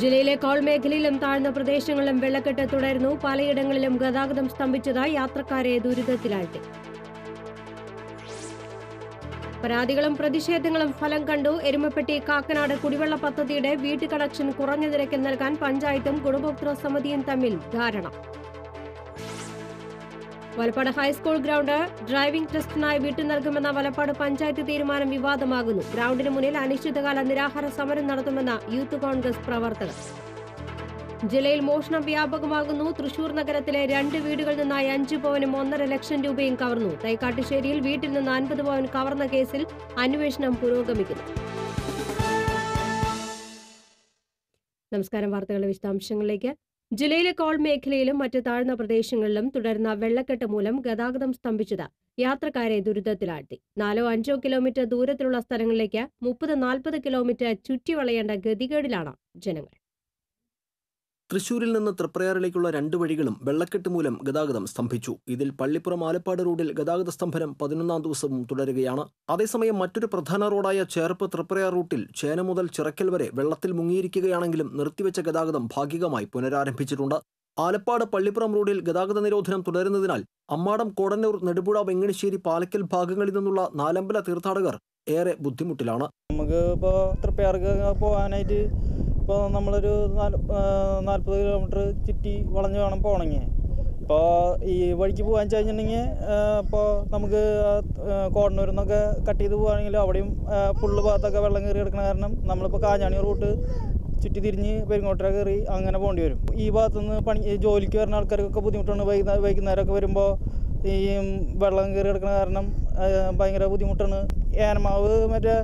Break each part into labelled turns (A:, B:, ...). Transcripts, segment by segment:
A: ജില്ലയിലെ കോൾ മേഖലയിലും താഴ്ന്ന പ്രദേശങ്ങളിലും വെള്ളക്കെട്ട് തുടരുന്നു. പലയിടങ്ങളിലും ഗതാഗതം സ്തംഭിച്ചതായി യാത്രക്കാരെ ദുരിതത്തിലാഴ്ത്തി. പരാതികളും പ്രതിഷേധങ്ങളും ഫലം കണ്ടു. എരുമപ്പെട്ടി കാക്കനാട് കുടിവെള്ള പദ്ധതിയുടെ വീട്ടു കണക്ഷൻ കുറഞ്ഞ നിരക്കിൽ നൽകാൻ പഞ്ചായത്തും ഗുണഭോക്തൃ സമിതിയും തമ്മിൽ ധാരണ. വലപ്പാട് ഹൈസ്കൂൾ ഗ്രൗണ്ട് ഡ്രൈവിംഗ് ടെസ്റ്റിനായി വിട്ടു നൽകുമെന്ന വലപ്പാട് പഞ്ചായത്ത് തീരുമാനം വിവാദമാകുന്നു. ഗ്രൗണ്ടിന് മുന്നിൽ അനിശ്ചിതകാല നിരാഹാര സമരം നടത്തുമെന്ന യൂത്ത് കോൺഗ്രസ് പ്രവർത്തകർ. ജില്ലയിൽ മോഷണം വ്യാപകമാകുന്നു. തൃശൂർ നഗരത്തിലെ 2 വീടുകളിൽ നിന്നായി 5 പവനും 1.5 ലക്ഷം രൂപയും കവർന്നു. തൈക്കാട്ടുശ്ശേരിയിൽ വീട്ടിൽ നിന്ന് 50 പവൻ കവർന്ന കേസിൽ അന്വേഷണം പുരോഗമിക്കുന്നു. നമസ്കാരം. വാർത്തകളുടെ വിശദാംശങ്ങളിലേക്ക്. ജില്ലയിലെ കോൾ മേഖലയിലും മറ്റ് താഴ്ന്ന പ്രദേശങ്ങളിലും തുടരുന്ന വെള്ളക്കെട്ട് മൂലം ഗതാഗതം സ്തംഭിച്ചത് യാത്രക്കാരെ ദുരിതത്തിലാഴ്ത്തി. 4-5 കിലോമീറ്റർ ദൂരത്തിലുള്ള സ്ഥലങ്ങളിലേക്ക് 30-40 കിലോമീറ്റർ ചുറ്റിവളയേണ്ട ഗതികേടിലാണ് ജനങ്ങൾ.
B: തൃശൂരിൽ നിന്ന് തൃപ്രയാറിലേക്കുള്ള 2 വഴികളും വെള്ളക്കെട്ട് മൂലം ഗതാഗതം സ്തംഭിച്ചു. ഇതിൽ പള്ളിപ്പുറം ആലപ്പാട് റോഡിൽ ഗതാഗത സ്തംഭനം 11ാം ദിവസവും തുടരുകയാണ്. അതേസമയം മറ്റൊരു പ്രധാന റോഡായ ചേർപ്പ് തൃപ്രയാർ റൂട്ടിൽ ചേന മുതൽ ചിറക്കൽ വരെ വെള്ളത്തിൽ മുങ്ങിയിരിക്കുകയാണെങ്കിലും നിർത്തിവെച്ച ഗതാഗതം ഭാഗികമായി പുനരാരംഭിച്ചിട്ടുണ്ട്. ആലപ്പാട് പള്ളിപ്പുറം റോഡിൽ ഗതാഗത നിരോധനം തുടരുന്നതിനാൽ അമ്മാടം, കോടന്നൂർ, നെടുപുഴ, വെങ്ങണിശ്ശേരി, പാലക്കൽ ഭാഗങ്ങളിൽ നിന്നുള്ള നാലമ്പല തീർത്ഥാടകർ ഏറെ ബുദ്ധിമുട്ടിലാണ്.
C: നമുക്ക് ഇപ്പോൾ തൃപ്രയാർക്ക് പോകാനായിട്ട് ഇപ്പോൾ നമ്മളൊരു 40 കിലോമീറ്റർ ചുറ്റി വളഞ്ഞ് വേണം പോകണമെങ്കിൽ. ഇപ്പോൾ ഈ വഴിക്ക് പോകാൻ കഴിഞ്ഞിട്ടുണ്ടെങ്കിൽ ഇപ്പോൾ നമുക്ക് കോടന്നൂരിൽ നിന്നൊക്കെ കട്ട് ചെയ്ത് പോകുകയാണെങ്കിൽ അവിടെയും പുള്ള് ഭാഗത്തൊക്കെ വെള്ളം കയറി കിടക്കുന്ന കാരണം നമ്മളിപ്പോൾ കാഞ്ഞാണി റൂട്ട് ചുറ്റി തിരിഞ്ഞ് പെരിങ്ങോട്ടര കയറി അങ്ങനെ പോകേണ്ടി വരും. ഈ ഭാഗത്തുനിന്ന് ജോലിക്ക് വരുന്ന ആൾക്കാർക്കൊക്കെ ബുദ്ധിമുട്ടാണ്. വൈകുന്നേരമൊക്കെ വരുമ്പോൾ ഈ വെള്ളം കയറി കിടക്കുന്ന കാരണം ഭയങ്കര ബുദ്ധിമുട്ടാണ്. ഏനമാവ് മറ്റേ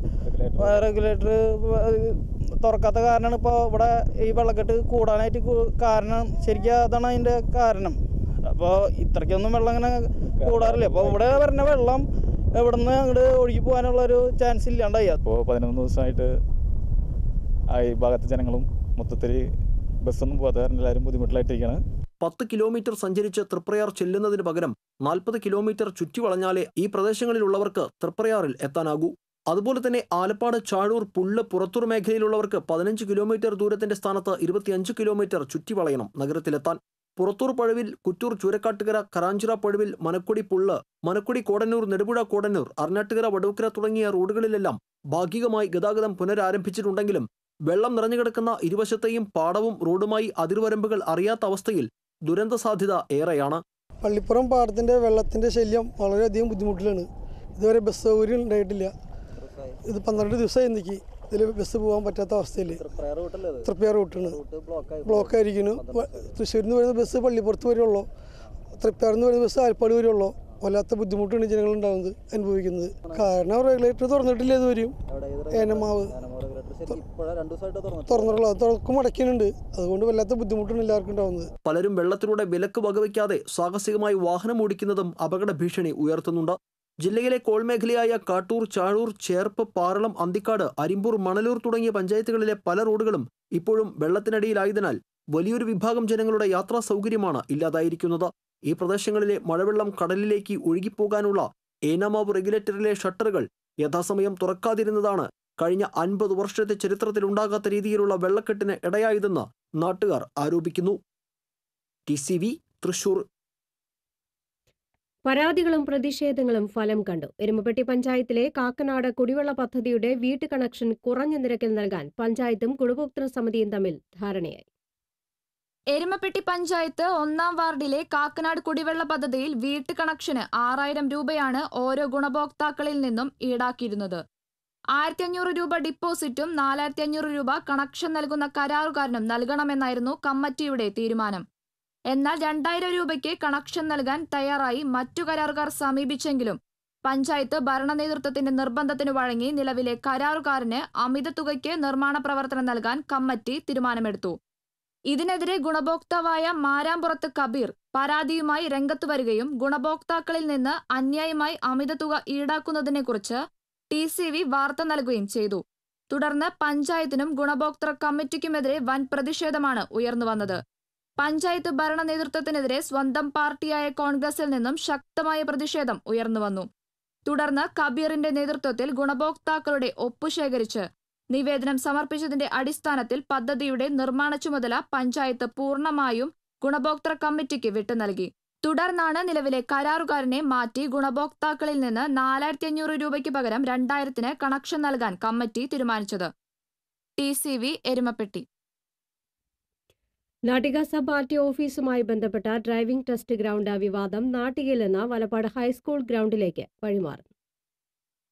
C: റെഗുലേറ്റർ തുറക്കാത്ത കാരണമാണ് ഇപ്പോൾ ഇവിടെ ഈ വെള്ളക്കെട്ട് കൂടാനായിട്ട് കാരണം. ശരിക്കും അതാണ് അതിൻ്റെ കാരണം. അപ്പോൾ ഇത്രയ്ക്കൊന്നും വെള്ളം അങ്ങനെ കൂടാറില്ല. അപ്പോൾ ഇവിടെ വരുന്ന വെള്ളം എവിടെ നിന്ന് അങ്ങോട്ട് ഒഴുകി പോകാനുള്ളൊരു ചാൻസ് ഇല്ലാണ്ടായി.
D: അപ്പോൾ 11 ദിവസമായിട്ട് ഈ ഭാഗത്തെ ജനങ്ങളും മൊത്തത്തിൽ ബസ്സൊന്നും പോകാത്ത കാരണം എല്ലാവരും ബുദ്ധിമുട്ടിലായിട്ടിരിക്കുകയാണ്.
B: 10 കിലോമീറ്റർ സഞ്ചരിച്ച് തൃപ്രയാർ ചെല്ലുന്നതിന് പകരം 40 കിലോമീറ്റർ ചുറ്റിവളഞ്ഞാലേ ഈ പ്രദേശങ്ങളിലുള്ളവർക്ക് തൃപ്രയാറിൽ എത്താനാകൂ. അതുപോലെ തന്നെ ആലപ്പാട്, ചാഴൂർ, പുള്ള്, പുറത്തൂർ മേഖലയിലുള്ളവർക്ക് 15 കിലോമീറ്റർ ദൂരത്തിന്റെ സ്ഥാനത്ത് 25 കിലോമീറ്റർ ചുറ്റിവളയണം നഗരത്തിലെത്താൻ. പുറത്തൂർ പഴുവിൽ, കുറ്റൂർ, ചൂരക്കാട്ടുകര, കറാഞ്ചിറ പഴുവിൽ, മനക്കൊടി, പുള്ള്, മനക്കൊടി, കോടന്നൂർ, നെടുപുഴ, കോടന്നൂർ, അർണാട്ടുകര, വടൂക്കര തുടങ്ങിയ റോഡുകളിലെല്ലാം ഭാഗികമായി ഗതാഗതം പുനരാരംഭിച്ചിട്ടുണ്ടെങ്കിലും വെള്ളം നിറഞ്ഞുകിടക്കുന്ന ഇരുവശത്തെയും പാടവും റോഡുമായി അതിർവരമ്പുകൾ അറിയാത്ത അവസ്ഥയിൽ ദുരന്ത സാധ്യത ഏറെയാണ്.
E: പള്ളിപ്പുറം പാടത്തിന്റെ വെള്ളത്തിന്റെ ശല്യം വളരെയധികം ബുദ്ധിമുട്ടിലാണ്. ഇതുവരെ ബസ് സൗകര്യം ഉണ്ടായിട്ടില്ല. ഇത് 12 ദിവസമായി എനിക്ക് ഇതിൽ ബസ് പോകാൻ പറ്റാത്ത അവസ്ഥയിൽ. തൃപ്രയാർ റൂട്ടാണ് ബ്ലോക്കായിരിക്കുന്നു. തൃശ്ശൂരിൽ നിന്ന് വരുന്ന ബസ് പള്ളിപ്പുറത്ത് വരുള്ളൂ. തൃപ്രയാറിൽ നിന്ന് വരുന്ന ബസ് ആലപ്പാട് വരുള്ളൂ. വല്ലാത്ത ബുദ്ധിമുട്ടാണ് ജനങ്ങൾ ഉണ്ടാകുന്നത്, അനുഭവിക്കുന്നത്. കാരണം റെഗുലേറ്റർ തുറന്നിട്ടില്ല. ഇതുവരെയും ഏനമാവ് തുറന്നിട്ടുള്ള തുറക്കും അടയ്ക്കുന്നുണ്ട്. അതുകൊണ്ട് വല്ലാത്ത ബുദ്ധിമുട്ടാണ് എല്ലാവർക്കും ഉണ്ടാകുന്നത്.
B: പലരും വെള്ളത്തിലൂടെ വിലക്ക് വകവയ്ക്കാതെ സാഹസികമായി വാഹനം ഓടിക്കുന്നതും അപകട ഭീഷണി ഉയർത്തുന്നുണ്ട്. ജില്ലയിലെ കോൾ മേഖലയായ കാട്ടൂർ, ചാഴൂർ, ചേർപ്പ്, പാറളം, അന്തിക്കാട്, അരിമ്പൂർ, മണലൂർ തുടങ്ങിയ പഞ്ചായത്തുകളിലെ പല റോഡുകളും ഇപ്പോഴും വെള്ളത്തിനടിയിലായതിനാൽ വലിയൊരു വിഭാഗം ജനങ്ങളുടെ യാത്രാ സൗകര്യമാണ് ഇല്ലാതായിരിക്കുന്നത്. ഈ പ്രദേശങ്ങളിലെ മഴവെള്ളം കടലിലേക്ക് ഒഴുകിപ്പോകാനുള്ള ഏനാമാവ് റെഗുലേറ്ററിലെ ഷട്ടറുകൾ യഥാസമയം തുറക്കാതിരുന്നതാണ് കഴിഞ്ഞ 50 വർഷത്തെ ചരിത്രത്തിലുണ്ടാകാത്ത രീതിയിലുള്ള വെള്ളക്കെട്ടിന് ഇടയായതെന്ന് നാട്ടുകാർ ആരോപിക്കുന്നു. TCV തൃശൂർ.
A: പരാതികളും പ്രതിഷേധങ്ങളും ഫലം കണ്ടു. എരുമപ്പെട്ടി പഞ്ചായത്തിലെ കാക്കനാട് കുടിവെള്ള പദ്ധതിയുടെ വീട്ടു കണക്ഷൻ കുറഞ്ഞ നിരക്കിൽ നൽകാൻ പഞ്ചായത്തും ഗുണഭോക്തൃ സമിതിയും തമ്മിൽ ധാരണയായി.
F: എരുമപ്പെട്ടി പഞ്ചായത്ത് 1-ാം വാർഡിലെ കാക്കനാട് കുടിവെള്ള പദ്ധതിയിൽ വീട്ടു കണക്ഷന് 6000 രൂപയാണ് ഓരോ ഗുണഭോക്താക്കളിൽ നിന്നും ഈടാക്കിയിരുന്നത്. 1500 രൂപ ഡിപ്പോസിറ്റും 4500 രൂപ കണക്ഷൻ നൽകുന്ന കരാറുകാരനും നൽകണമെന്നായിരുന്നു കമ്മിറ്റിയുടെ തീരുമാനം. എന്നാൽ 2000 രൂപയ്ക്ക് കണക്ഷൻ നൽകാൻ തയ്യാറായി മറ്റു കരാറുകാർ സമീപിച്ചെങ്കിലും പഞ്ചായത്ത് ഭരണ നേതൃത്വത്തിന്റെ നിർബന്ധത്തിന് വഴങ്ങി നിലവിലെ കരാറുകാരന് അമിത തുകയ്ക്ക് നിർമ്മാണ പ്രവർത്തനം നൽകാൻ കമ്മിറ്റി തീരുമാനമെടുത്തു. ഇതിനെതിരെ ഗുണഭോക്താവായ മാരാമ്പുറത്ത് കബീർ പരാതിയുമായി രംഗത്തു വരികയും ഗുണഭോക്താക്കളിൽ നിന്ന് അന്യായമായി അമിത തുക ഈടാക്കുന്നതിനെക്കുറിച്ച് TCV വാർത്ത നൽകുകയും ചെയ്തു. തുടർന്ന് പഞ്ചായത്തിനും ഗുണഭോക്തൃ കമ്മിറ്റിക്കുമെതിരെ വൻ പ്രതിഷേധമാണ് ഉയർന്നുവന്നത്. പഞ്ചായത്ത് ഭരണ നേതൃത്വത്തിനെതിരെ സ്വന്തം പാർട്ടിയായ കോൺഗ്രസിൽ നിന്നും ശക്തമായ പ്രതിഷേധം ഉയർന്നുവന്നു. തുടർന്ന് കബീറിന്റെ നേതൃത്വത്തിൽ ഗുണഭോക്താക്കളുടെ ഒപ്പുശേഖരിച്ച് നിവേദനം സമർപ്പിച്ചതിന്റെ അടിസ്ഥാനത്തിൽ പദ്ധതിയുടെ നിർമ്മാണ ചുമതല പഞ്ചായത്ത് പൂർണ്ണമായും ഗുണഭോക്തൃ കമ്മിറ്റിക്ക് വിട്ടു നൽകി. തുടർന്നാണ് നിലവിലെ കരാറുകാരനെ മാറ്റി ഗുണഭോക്താക്കളിൽ നിന്ന് 4500 രൂപയ്ക്ക് പകരം 2000-ന് കണക്ഷൻ നൽകാൻ കമ്മിറ്റി തീരുമാനിച്ചത്. TCV Erumapetty.
A: Nattika sub RTO ഓഫീസുമായി ബന്ധപ്പെട്ട ഡ്രൈവിംഗ് ടെസ്റ്റ് ഗ്രൗണ്ട് വിവാദം നാട്ടികയിൽ നിന്ന് വലപ്പാട് ഹൈസ്കൂൾ ഗ്രൗണ്ടിലേക്ക് വഴിമാറുന്നു.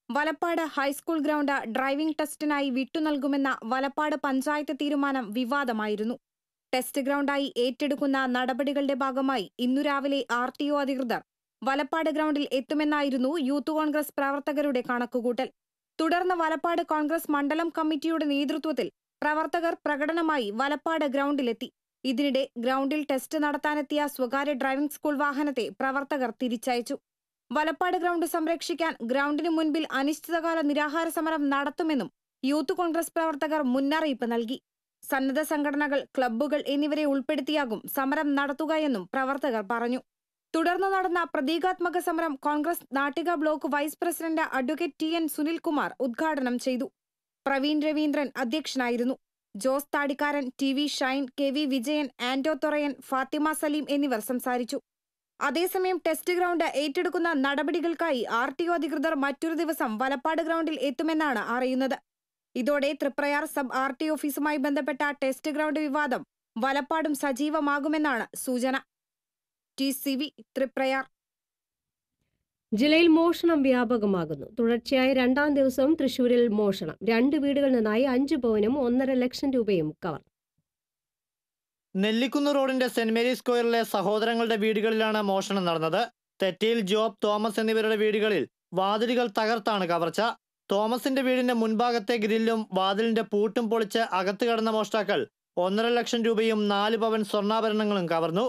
G: വലപ്പാട് ഹൈസ്കൂൾ ഗ്രൗണ്ട് ഡ്രൈവിംഗ് ടെസ്റ്റിനായി വിട്ടുനൽകുമെന്ന വലപ്പാട് പഞ്ചായത്ത് തീരുമാനം വിവാദമായിരുന്നു. ടെസ്റ്റ് ഗ്രൗണ്ടായി ഏറ്റെടുക്കുന്ന നടപടികളുടെ ഭാഗമായി ഇന്നു രാവിലെ RTO അധികൃതർ വലപ്പാട് ഗ്രൗണ്ടിൽ എത്തുമെന്നായിരുന്നു യൂത്ത് കോൺഗ്രസ് പ്രവർത്തകരുടെ കണക്കുകൂട്ടൽ. തുടർന്ന് വലപ്പാട് കോൺഗ്രസ് മണ്ഡലം കമ്മിറ്റിയുടെ നേതൃത്വത്തിൽ പ്രവർത്തകർ പ്രകടനമായി വലപ്പാട് ഗ്രൗണ്ടിലെത്തി. ഇതിനിടെ ഗ്രൗണ്ടിൽ ടെസ്റ്റ് നടത്താനെത്തിയ സ്വകാര്യ ഡ്രൈവിംഗ് സ്കൂൾ വാഹനത്തെ പ്രവർത്തകർ തിരിച്ചയച്ചു. വലപ്പാട് ഗ്രൗണ്ട് സംരക്ഷിക്കാൻ ഗ്രൗണ്ടിന് മുൻപിൽ അനിശ്ചിതകാല നിരാഹാര സമരം നടത്തുമെന്നും യൂത്ത് കോൺഗ്രസ് പ്രവർത്തകർ മുന്നറിയിപ്പ് നൽകി. സന്നദ്ധ സംഘടനകൾ, ക്ലബ്ബുകൾ എന്നിവരെ ഉൾപ്പെടുത്തിയാകും സമരം നടത്തുകയെന്നും പ്രവർത്തകർ പറഞ്ഞു. തുടർന്ന് നടന്ന പ്രതീകാത്മക സമരം Congress Nattika block vice president advocate TN Sunilkumar ഉദ്ഘാടനം ചെയ്തു. പ്രവീൺ രവീന്ദ്രൻ അധ്യക്ഷനായിരുന്നു. ജോസ് താടിക്കാരൻ, TV ഷൈൻ, KV വിജയൻ, ആന്റോ തൊറയൻ, ഫാത്തിമ സലീം എന്നിവർ സംസാരിച്ചു. അതേസമയം ടെസ്റ്റ് ഗ്രൗണ്ട് ഏറ്റെടുക്കുന്ന നടപടികൾക്കായി RTO അധികൃതർ മറ്റൊരു ദിവസം വലപ്പാട് ഗ്രൗണ്ടിൽ എത്തുമെന്നാണ് അറിയുന്നത്. ഇതോടെ തൃപ്രയാർ സബ് RTO ഓഫീസുമായി ബന്ധപ്പെട്ട ടെസ്റ്റ് ഗ്രൗണ്ട് വിവാദം വലപ്പാടും സജീവമാകുമെന്നാണ് സൂചന. TCV തൃപ്രയാർ.
A: ജില്ലയിൽ മോഷണം വ്യാപകമാകുന്നു. തുടർച്ചയായ 2ാം ദിവസവും തൃശൂരിൽ മോഷണം. 2 വീടുകളിൽ നിന്നായി 5 പവനും 1.5 ലക്ഷം രൂപയും കവർന്നു.
H: നെല്ലിക്കുന്ന് റോഡിന്റെ സെന്റ് മേരീസ് സ്ക്വയറിലെ സഹോദരങ്ങളുടെ വീടുകളിലാണ് മോഷണം നടന്നത്. തെറ്റിയിൽ ജോബ്, തോമസ് എന്നിവരുടെ വീടുകളിൽ വാതിലുകൾ തകർത്താണ് കവർച്ച. തോമസിന്റെ വീടിന്റെ മുൻഭാഗത്തെ ഗ്രില്ലും വാതിലിന്റെ പൂട്ടും പൊളിച്ച് അകത്ത് കടന്ന മോഷ്ടാക്കൾ 1.5 ലക്ഷം രൂപയും 4 പവൻ സ്വർണ്ണാഭരണങ്ങളും കവർന്നു.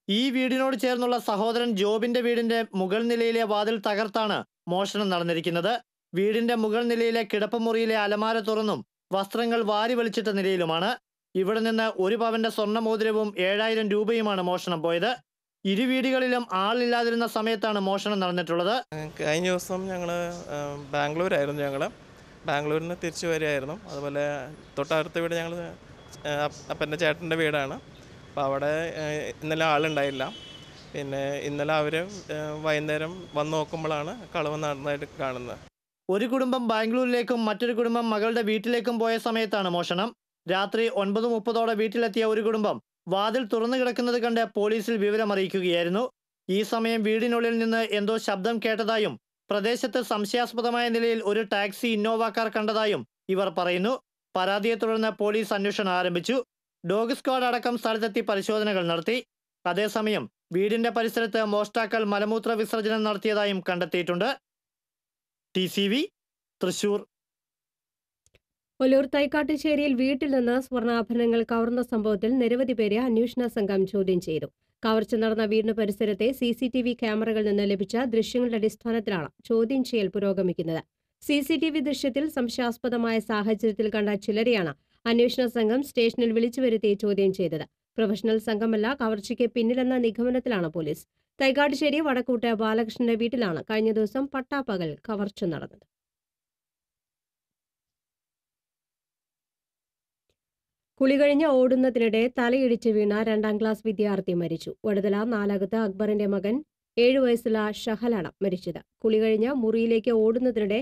H: ഈ വീടിനോട് ചേർന്നുള്ള സഹോദരൻ ജോബിന്റെ വീടിന്റെ മുകൾ നിലയിലെ വാതിൽ തകർത്താണ് മോഷണം നടന്നിരിക്കുന്നത്. വീടിന്റെ മുകൾ നിലയിലെ കിടപ്പുമുറിയിലെ അലമാര തുറന്നും വസ്ത്രങ്ങൾ വാരി വലിച്ചിട്ട നിലയിലുമാണ്. ഇവിടെ നിന്ന് 1 പവന്റെ സ്വർണ്ണമോതിരവും 7000 രൂപയുമാണ് മോഷണം പോയത്. ഇരു വീടുകളിലും ആളില്ലാതിരുന്ന സമയത്താണ് മോഷണം നടന്നിട്ടുള്ളത്.
I: കഴിഞ്ഞ ദിവസം ഞങ്ങൾ ബാംഗ്ലൂരായിരുന്നു. ബാംഗ്ലൂരിൽ നിന്ന് തിരിച്ചു വരികയായിരുന്നു. അതുപോലെ തൊട്ടടുത്ത വീട് ഞങ്ങൾ അപ്പൻ്റെ ചേട്ടൻ്റെ വീടാണ്. അപ്പോൾ അവിടെ ഇന്നലെ ആളുണ്ടായില്ല. പിന്നെ ഇന്നലെ അവർ വൈകുന്നേരം വന്ന് നോക്കുമ്പോഴാണ് കളവ് നടന്നതായിട്ട് കാണുന്നത്.
H: ഒരു കുടുംബം ബാംഗ്ലൂരിലേക്കും മറ്റൊരു കുടുംബം മകളുടെ വീട്ടിലേക്കും പോയ സമയത്താണ് മോഷണം. രാത്രി 9:30 വീട്ടിലെത്തിയ ഒരു കുടുംബം വാതിൽ തുറന്നു കിടക്കുന്നത് കണ്ട് പോലീസിൽ വിവരമറിയിക്കുകയായിരുന്നു. ഈ സമയം വീടിനുള്ളിൽ നിന്ന് എന്തോ ശബ്ദം കേട്ടതായും പ്രദേശത്ത് സംശയാസ്പദമായ നിലയിൽ ഒരു ടാക്സി ഇന്നോവ കാർ കണ്ടതായും ഇവർ പറയുന്നു. പരാതിയെ തുടർന്ന് പോലീസ് അന്വേഷണം ആരംഭിച്ചു. ഡോഗ് സ്ക്വാഡ് അടക്കം സ്ഥലത്തെത്തി പരിശോധനകൾ നടത്തി. അതേസമയം വീടിന്റെ പരിസരത്ത് മോഷ്ടാക്കൾ മലമൂത്ര വിസർജനം നടത്തിയതായും കണ്ടെത്തിയിട്ടുണ്ട്. TCV തൃശൂർ.
A: ഒല്ലൂർ തൈക്കാട്ടുശ്ശേരിയിൽ വീട്ടിൽ നിന്ന് സ്വർണ്ണാഭരണങ്ങൾ കവർന്ന സംഭവത്തിൽ നിരവധി പേരെ അന്വേഷണ സംഘം ചോദ്യം ചെയ്തു. കവർച്ച നടന്ന വീടിന് പരിസരത്തെ CCTV ക്യാമറകളിൽ നിന്ന് ലഭിച്ച ദൃശ്യങ്ങളുടെ അടിസ്ഥാനത്തിലാണ് ചോദ്യം ചെയ്യൽ പുരോഗമിക്കുന്നത്. CCTV ദൃശ്യത്തിൽ സംശയാസ്പദമായ സാഹചര്യത്തിൽ കണ്ട ചിലരെയാണ് അന്വേഷണ സംഘം സ്റ്റേഷനിൽ വിളിച്ചു വരുത്തി ചോദ്യം ചെയ്തത്. പ്രൊഫഷണൽ സംഘമല്ല കവർച്ചയ്ക്ക് പിന്നിലെന്ന നിഗമനത്തിലാണ് പോലീസ്. തൈക്കാട്ടുശ്ശേരി വടക്കൂട്ട് ബാലകൃഷ്ണന്റെ വീട്ടിലാണ് കഴിഞ്ഞ ദിവസം പട്ടാപ്പകൽ കവർച്ച നടന്നത്. കുളി കഴിഞ്ഞ് ഓടുന്നതിനിടെ തലയിടിച്ച് വീണ 2ാം ക്ലാസ് വിദ്യാർത്ഥി മരിച്ചു. വടുതല നാലകത്ത് അക്ബറിന്റെ മകൻ 7 വയസ്സുള്ള ഷഹലാണ് മരിച്ചത്. കുളി കഴിഞ്ഞ് മുറിയിലേക്ക് ഓടുന്നതിനിടെ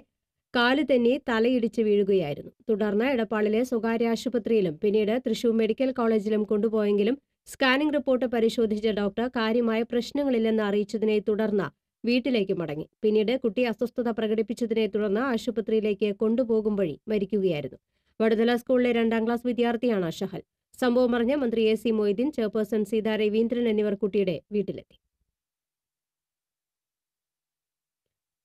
A: കാല് തെന്നി തലയിടിച്ച് വീഴുകയായിരുന്നു. തുടർന്ന് എടപ്പാളിലെ സ്വകാര്യ ആശുപത്രിയിലും പിന്നീട് തൃശൂർ മെഡിക്കൽ കോളേജിലും കൊണ്ടുപോയെങ്കിലും സ്കാനിംഗ് റിപ്പോർട്ട് പരിശോധിച്ച ഡോക്ടർ കാര്യമായ പ്രശ്നങ്ങളില്ലെന്ന് അറിയിച്ചതിനെ തുടർന്ന് വീട്ടിലേക്ക് മടങ്ങി. പിന്നീട് കുട്ടി അസ്വസ്ഥത പ്രകടിപ്പിച്ചതിനെ തുടർന്ന് ആശുപത്രിയിലേക്ക് കൊണ്ടുപോകും വഴി മരിക്കുകയായിരുന്നു. വടുതല സ്കൂളിലെ 2ാം ക്ലാസ് വിദ്യാർത്ഥിയാണ് ഷഹൽ. സംഭവം അറിഞ്ഞ മന്ത്രി AC മൊയ്തീൻ, ചെയർപേഴ്സൺ സീതാ രവീന്ദ്രൻ എന്നിവർ കുട്ടിയുടെ വീട്ടിലെത്തി.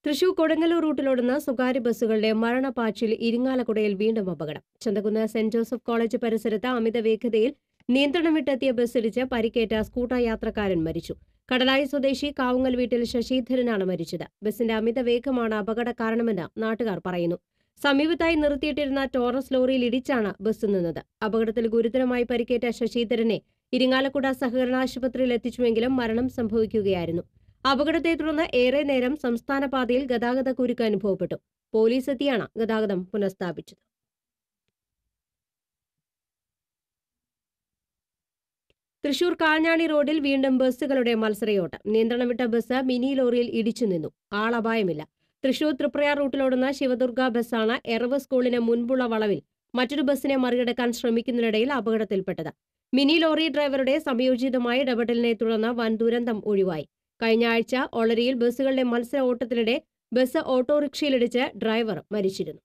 A: തൃശൂർ കൊടുങ്ങല്ലൂർ റൂട്ടിലോടുന്ന സ്വകാര്യ ബസ്സുകളുടെ മരണപ്പാച്ചിൽ ഇരിങ്ങാലക്കുടയിൽ വീണ്ടും അപകടം. ചന്തകുന്ന് സെന്റ് ജോസഫ് കോളേജ് പരിസരത്ത് അമിത വേഗതയിൽ നിയന്ത്രണം വിട്ടെത്തിയ ബസ്സിടിച്ച് പരിക്കേറ്റ സ്കൂട്ടർ യാത്രക്കാരൻ മരിച്ചു. കടലായി സ്വദേശി കാവുങ്ങൽ വീട്ടിൽ ശശിധരനാണ് മരിച്ചത്. ബസിന്റെ അമിത വേഗമാണ് അപകട കാരണമെന്ന് നാട്ടുകാർ പറയുന്നു. സമീപത്തായി നിർത്തിയിട്ടിരുന്ന ടോറസ് ലോറിയിൽ ഇടിച്ചാണ് ബസ് നിന്നത്. അപകടത്തിൽ ഗുരുതരമായി പരിക്കേറ്റ ശശിധരനെ ഇരിങ്ങാലക്കുട സഹകരണ ആശുപത്രിയിൽ എത്തിച്ചുവെങ്കിലും മരണം സംഭവിക്കുകയായിരുന്നു. അപകടത്തെ തുടർന്ന് ഏറെ നേരം സംസ്ഥാന പാതയിൽ ഗതാഗത കുരുക്ക് അനുഭവപ്പെട്ടു. പോലീസ് എത്തിയാണ് ഗതാഗതം പുനഃസ്ഥാപിച്ചത്. തൃശൂർ കാഞ്ഞാണി റോഡിൽ വീണ്ടും ബസ്സുകളുടെ മത്സരയോട്ടം. നിയന്ത്രണം വിട്ട ബസ് മിനി ലോറിയിൽ ഇടിച്ചു നിന്നു. ആളപായമില്ല. തൃശൂർ തൃപ്രയാർ റൂട്ടിലോടുന്ന ശിവദുർഗ ബസ്സാണ് എറവ് സ്കൂളിന് മുൻപുള്ള വളവിൽ മറ്റൊരു ബസ്സിനെ മറികടക്കാൻ ശ്രമിക്കുന്നതിനിടയിൽ അപകടത്തിൽപ്പെട്ടത്. മിനി ലോറി ഡ്രൈവറുടെ സംയോജിതമായ ഇടപെടലിനെ തുടർന്ന് വൻ ദുരന്തം ഒഴിവായി. കഴിഞ്ഞ ആഴ്ച ഒളരിയിൽ ബസ്സുകളുടെ മത്സര ഓട്ടത്തിനിടെ ബസ് ഓട്ടോറിക്ഷയിലിടിച്ച് ഡ്രൈവർ മരിച്ചിരുന്നു.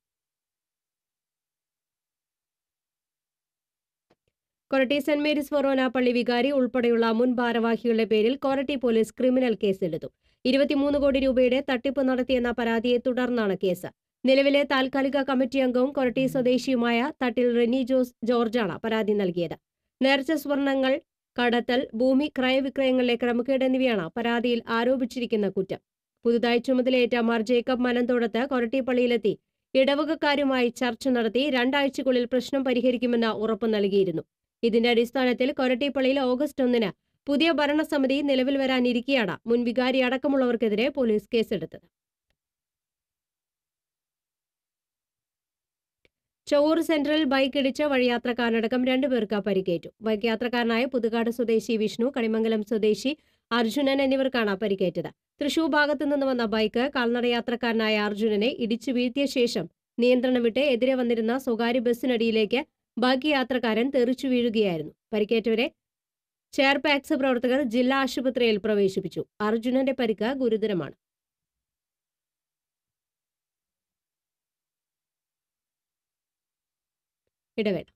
A: കൊരട്ടി സെന്റ് മേരീസ് ഫൊറോന പള്ളി വികാരി ഉൾപ്പെടെയുള്ള മുൻ ഭാരവാഹികളുടെ പേരിൽ കൊരട്ടി പോലീസ് ക്രിമിനൽ കേസെടുത്തു. 23 കോടി രൂപയുടെ തട്ടിപ്പ് നടത്തിയെന്ന പരാതിയെ തുടർന്നാണ് കേസ്. നിലവിലെ താൽക്കാലിക കമ്മിറ്റി അംഗവും കൊരട്ടി സ്വദേശിയുമായ തട്ടിൽ റെനി ജോർജാണ് പരാതി നൽകിയത്. നേർച്ച സ്വർണങ്ങൾ കടത്തൽ, ഭൂമി ക്രയവിക്രയങ്ങളിലെ ക്രമക്കേട് എന്നിവയാണ് പരാതിയിൽ ആരോപിച്ചിരിക്കുന്ന കുറ്റം. പുതുതായി ചുമതലയേറ്റ മാർ ജേക്കബ് മനന്തോടത്ത് കൊരട്ടി പള്ളിയിലെത്തി ഇടവകക്കാരുമായി ചർച്ച നടത്തി 2 ആഴ്ചയ്ക്കുള്ളിൽ പ്രശ്നം പരിഹരിക്കുമെന്ന് ഉറപ്പ് നൽകിയിരുന്നു. ഇതിന്റെ അടിസ്ഥാനത്തിൽ കൊരട്ടി പള്ളിയിൽ ഓഗസ്റ്റ് 1 പുതിയ ഭരണസമിതി നിലവിൽ വരാനിരിക്കെയാണ് മുൻ വികാരി അടക്കമുള്ളവർക്കെതിരെ പോലീസ് കേസെടുത്തത്. ചൊവ്വൂർ സെൻട്രൽ ബൈക്ക് ഇടിച്ച് വഴിയാത്രക്കാരനടക്കം 2 പേർക്ക് പരിക്കേറ്റു. ബൈക്ക് യാത്രക്കാരനായ പുതുകാട് സ്വദേശി വിഷ്ണു, കണിമംഗലം സ്വദേശി അർജുനൻ എന്നിവർക്കാണ് പരിക്കേറ്റത്. തൃശൂർ ഭാഗത്തു നിന്ന് വന്ന ബൈക്ക് കാൽനടയാത്രക്കാരനായ അർജുനനെ ഇടിച്ചു വീഴ്ത്തിയ ശേഷം നിയന്ത്രണം വിട്ട് എതിരെ വന്നിരുന്ന സ്വകാര്യ ബസ്സിനടിയിലേക്ക് ബൈക്ക് യാത്രക്കാരൻ തെറിച്ചു വീഴുകയായിരുന്നു. പരിക്കേറ്റവരെ ചെയർപാക്സ് പ്രവർത്തകർ ജില്ലാ ആശുപത്രിയിൽ പ്രവേശിപ്പിച്ചു. അർജുനന്റെ പരിക്ക് ഗുരുതരമാണ്. ഇടവേള.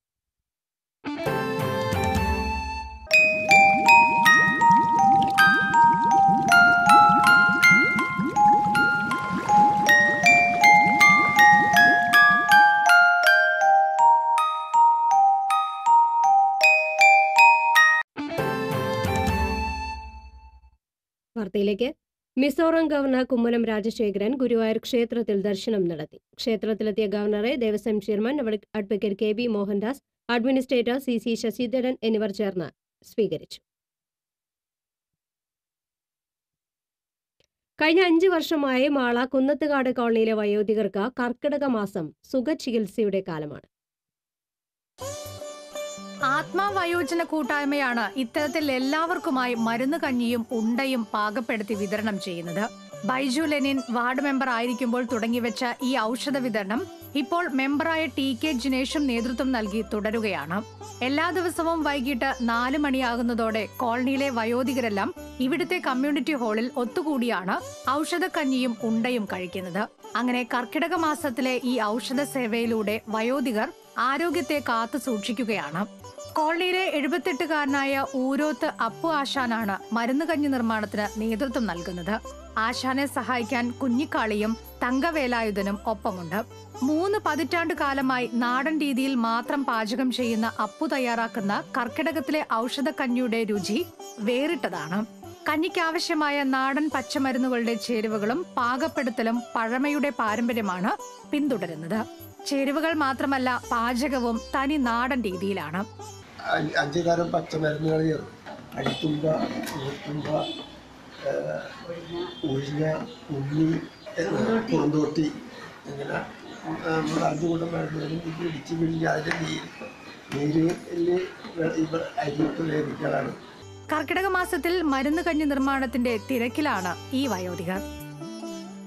A: വാർത്തയിലേക്ക്. മിസോറാം ഗവർണർ കുമ്മനം രാജശേഖരൻ ഗുരുവായൂർ ക്ഷേത്രത്തിൽ ദർശനം നടത്തി. ക്ഷേത്രത്തിലെത്തിയ ഗവർണറെ Devaswom chairman advocate K B Mohandas, administrator CC Sasidharan എന്നിവർ ചേർന്ന് സ്വീകരിച്ചു. കഴിഞ്ഞ 5 വർഷമായി മാള കുന്നത്തുകാട് കോളനിയിലെ വയോധികർക്ക് കർക്കിടക മാസം സുഖചികിത്സയുടെ കാലമാണ്.
J: ആത്മാവയോജന കൂട്ടായ്മയാണ് ഇത്തരത്തിൽ എല്ലാവർക്കുമായി മരുന്ന് കഞ്ഞിയും ഉണ്ടയും പാകപ്പെടുത്തി വിതരണം ചെയ്യുന്നത്. ബൈജു ലെനിൻ വാർഡ് മെമ്പർ ആയിരിക്കുമ്പോൾ തുടങ്ങിവെച്ച ഈ ഔഷധ വിതരണം ഇപ്പോൾ മെമ്പറായ TK ജിനേഷും നേതൃത്വം നൽകി തുടരുകയാണ്. എല്ലാ ദിവസവും വൈകിട്ട് 4 മണിയാകുന്നതോടെ കോളനിയിലെ വയോധികരെല്ലാം ഇവിടുത്തെ കമ്മ്യൂണിറ്റി ഹാളിൽ ഒത്തുകൂടിയാണ് ഔഷധക്കഞ്ഞിയും ഉണ്ടയും കഴിക്കുന്നത്. അങ്ങനെ കർക്കിടക മാസത്തിലെ ഈ ഔഷധ സേവയിലൂടെ വയോധികർ ആരോഗ്യത്തെ കാത്തു സൂക്ഷിക്കുകയാണ്. കോളനിയിലെ 78കാരനായ ഊരോത്ത് അപ്പു ആശാനാണ് മരുന്നുകഞ്ഞി നിർമ്മാണത്തിന് നേതൃത്വം നൽകുന്നത്. ആശാനെ സഹായിക്കാൻ കുഞ്ഞിക്കാളിയും തങ്കവേലായുധനും ഒപ്പമുണ്ട്. 3 പതിറ്റാണ്ട് കാലമായി നാടൻ രീതിയിൽ മാത്രം പാചകം ചെയ്യുന്ന അപ്പു തയ്യാറാക്കുന്ന കർക്കിടകത്തിലെ ഔഷധക്കഞ്ഞിയുടെ രുചി വേറിട്ടതാണ്. കഞ്ഞിക്കാവശ്യമായ നാടൻ പച്ചമരുന്നുകളുടെ ചേരുവകളും പാകപ്പെടുത്തലും പഴമയുടെ പാരമ്പര്യമാണ് പിന്തുടരുന്നത്. ചേരുവകൾ മാത്രമല്ല, പാചകവും തനി നാടൻ രീതിയിലാണ്.
K: 5 തരം പച്ചമരുന്നുകൾ ചേർന്നു. അടിത്തുമ്പ, ഉളുത്തുമ്പ, ഉഴിഞ്ഞ, ഉള്ളി, പൂന്തോട്ടി, ഇങ്ങനെ 5 കൂട്ടം മരുന്നുകളും ഇടിച്ച് പിഴിഞ്ഞ് അതിൻ്റെ നീരിൽ അരിയിട്ട് വേവിക്കലാണ്.
J: കർക്കിടക മാസത്തിൽ മരുന്ന് കഞ്ഞി നിർമ്മാണത്തിന്റെ തിരക്കിലാണ് ഈ വയോധികർ.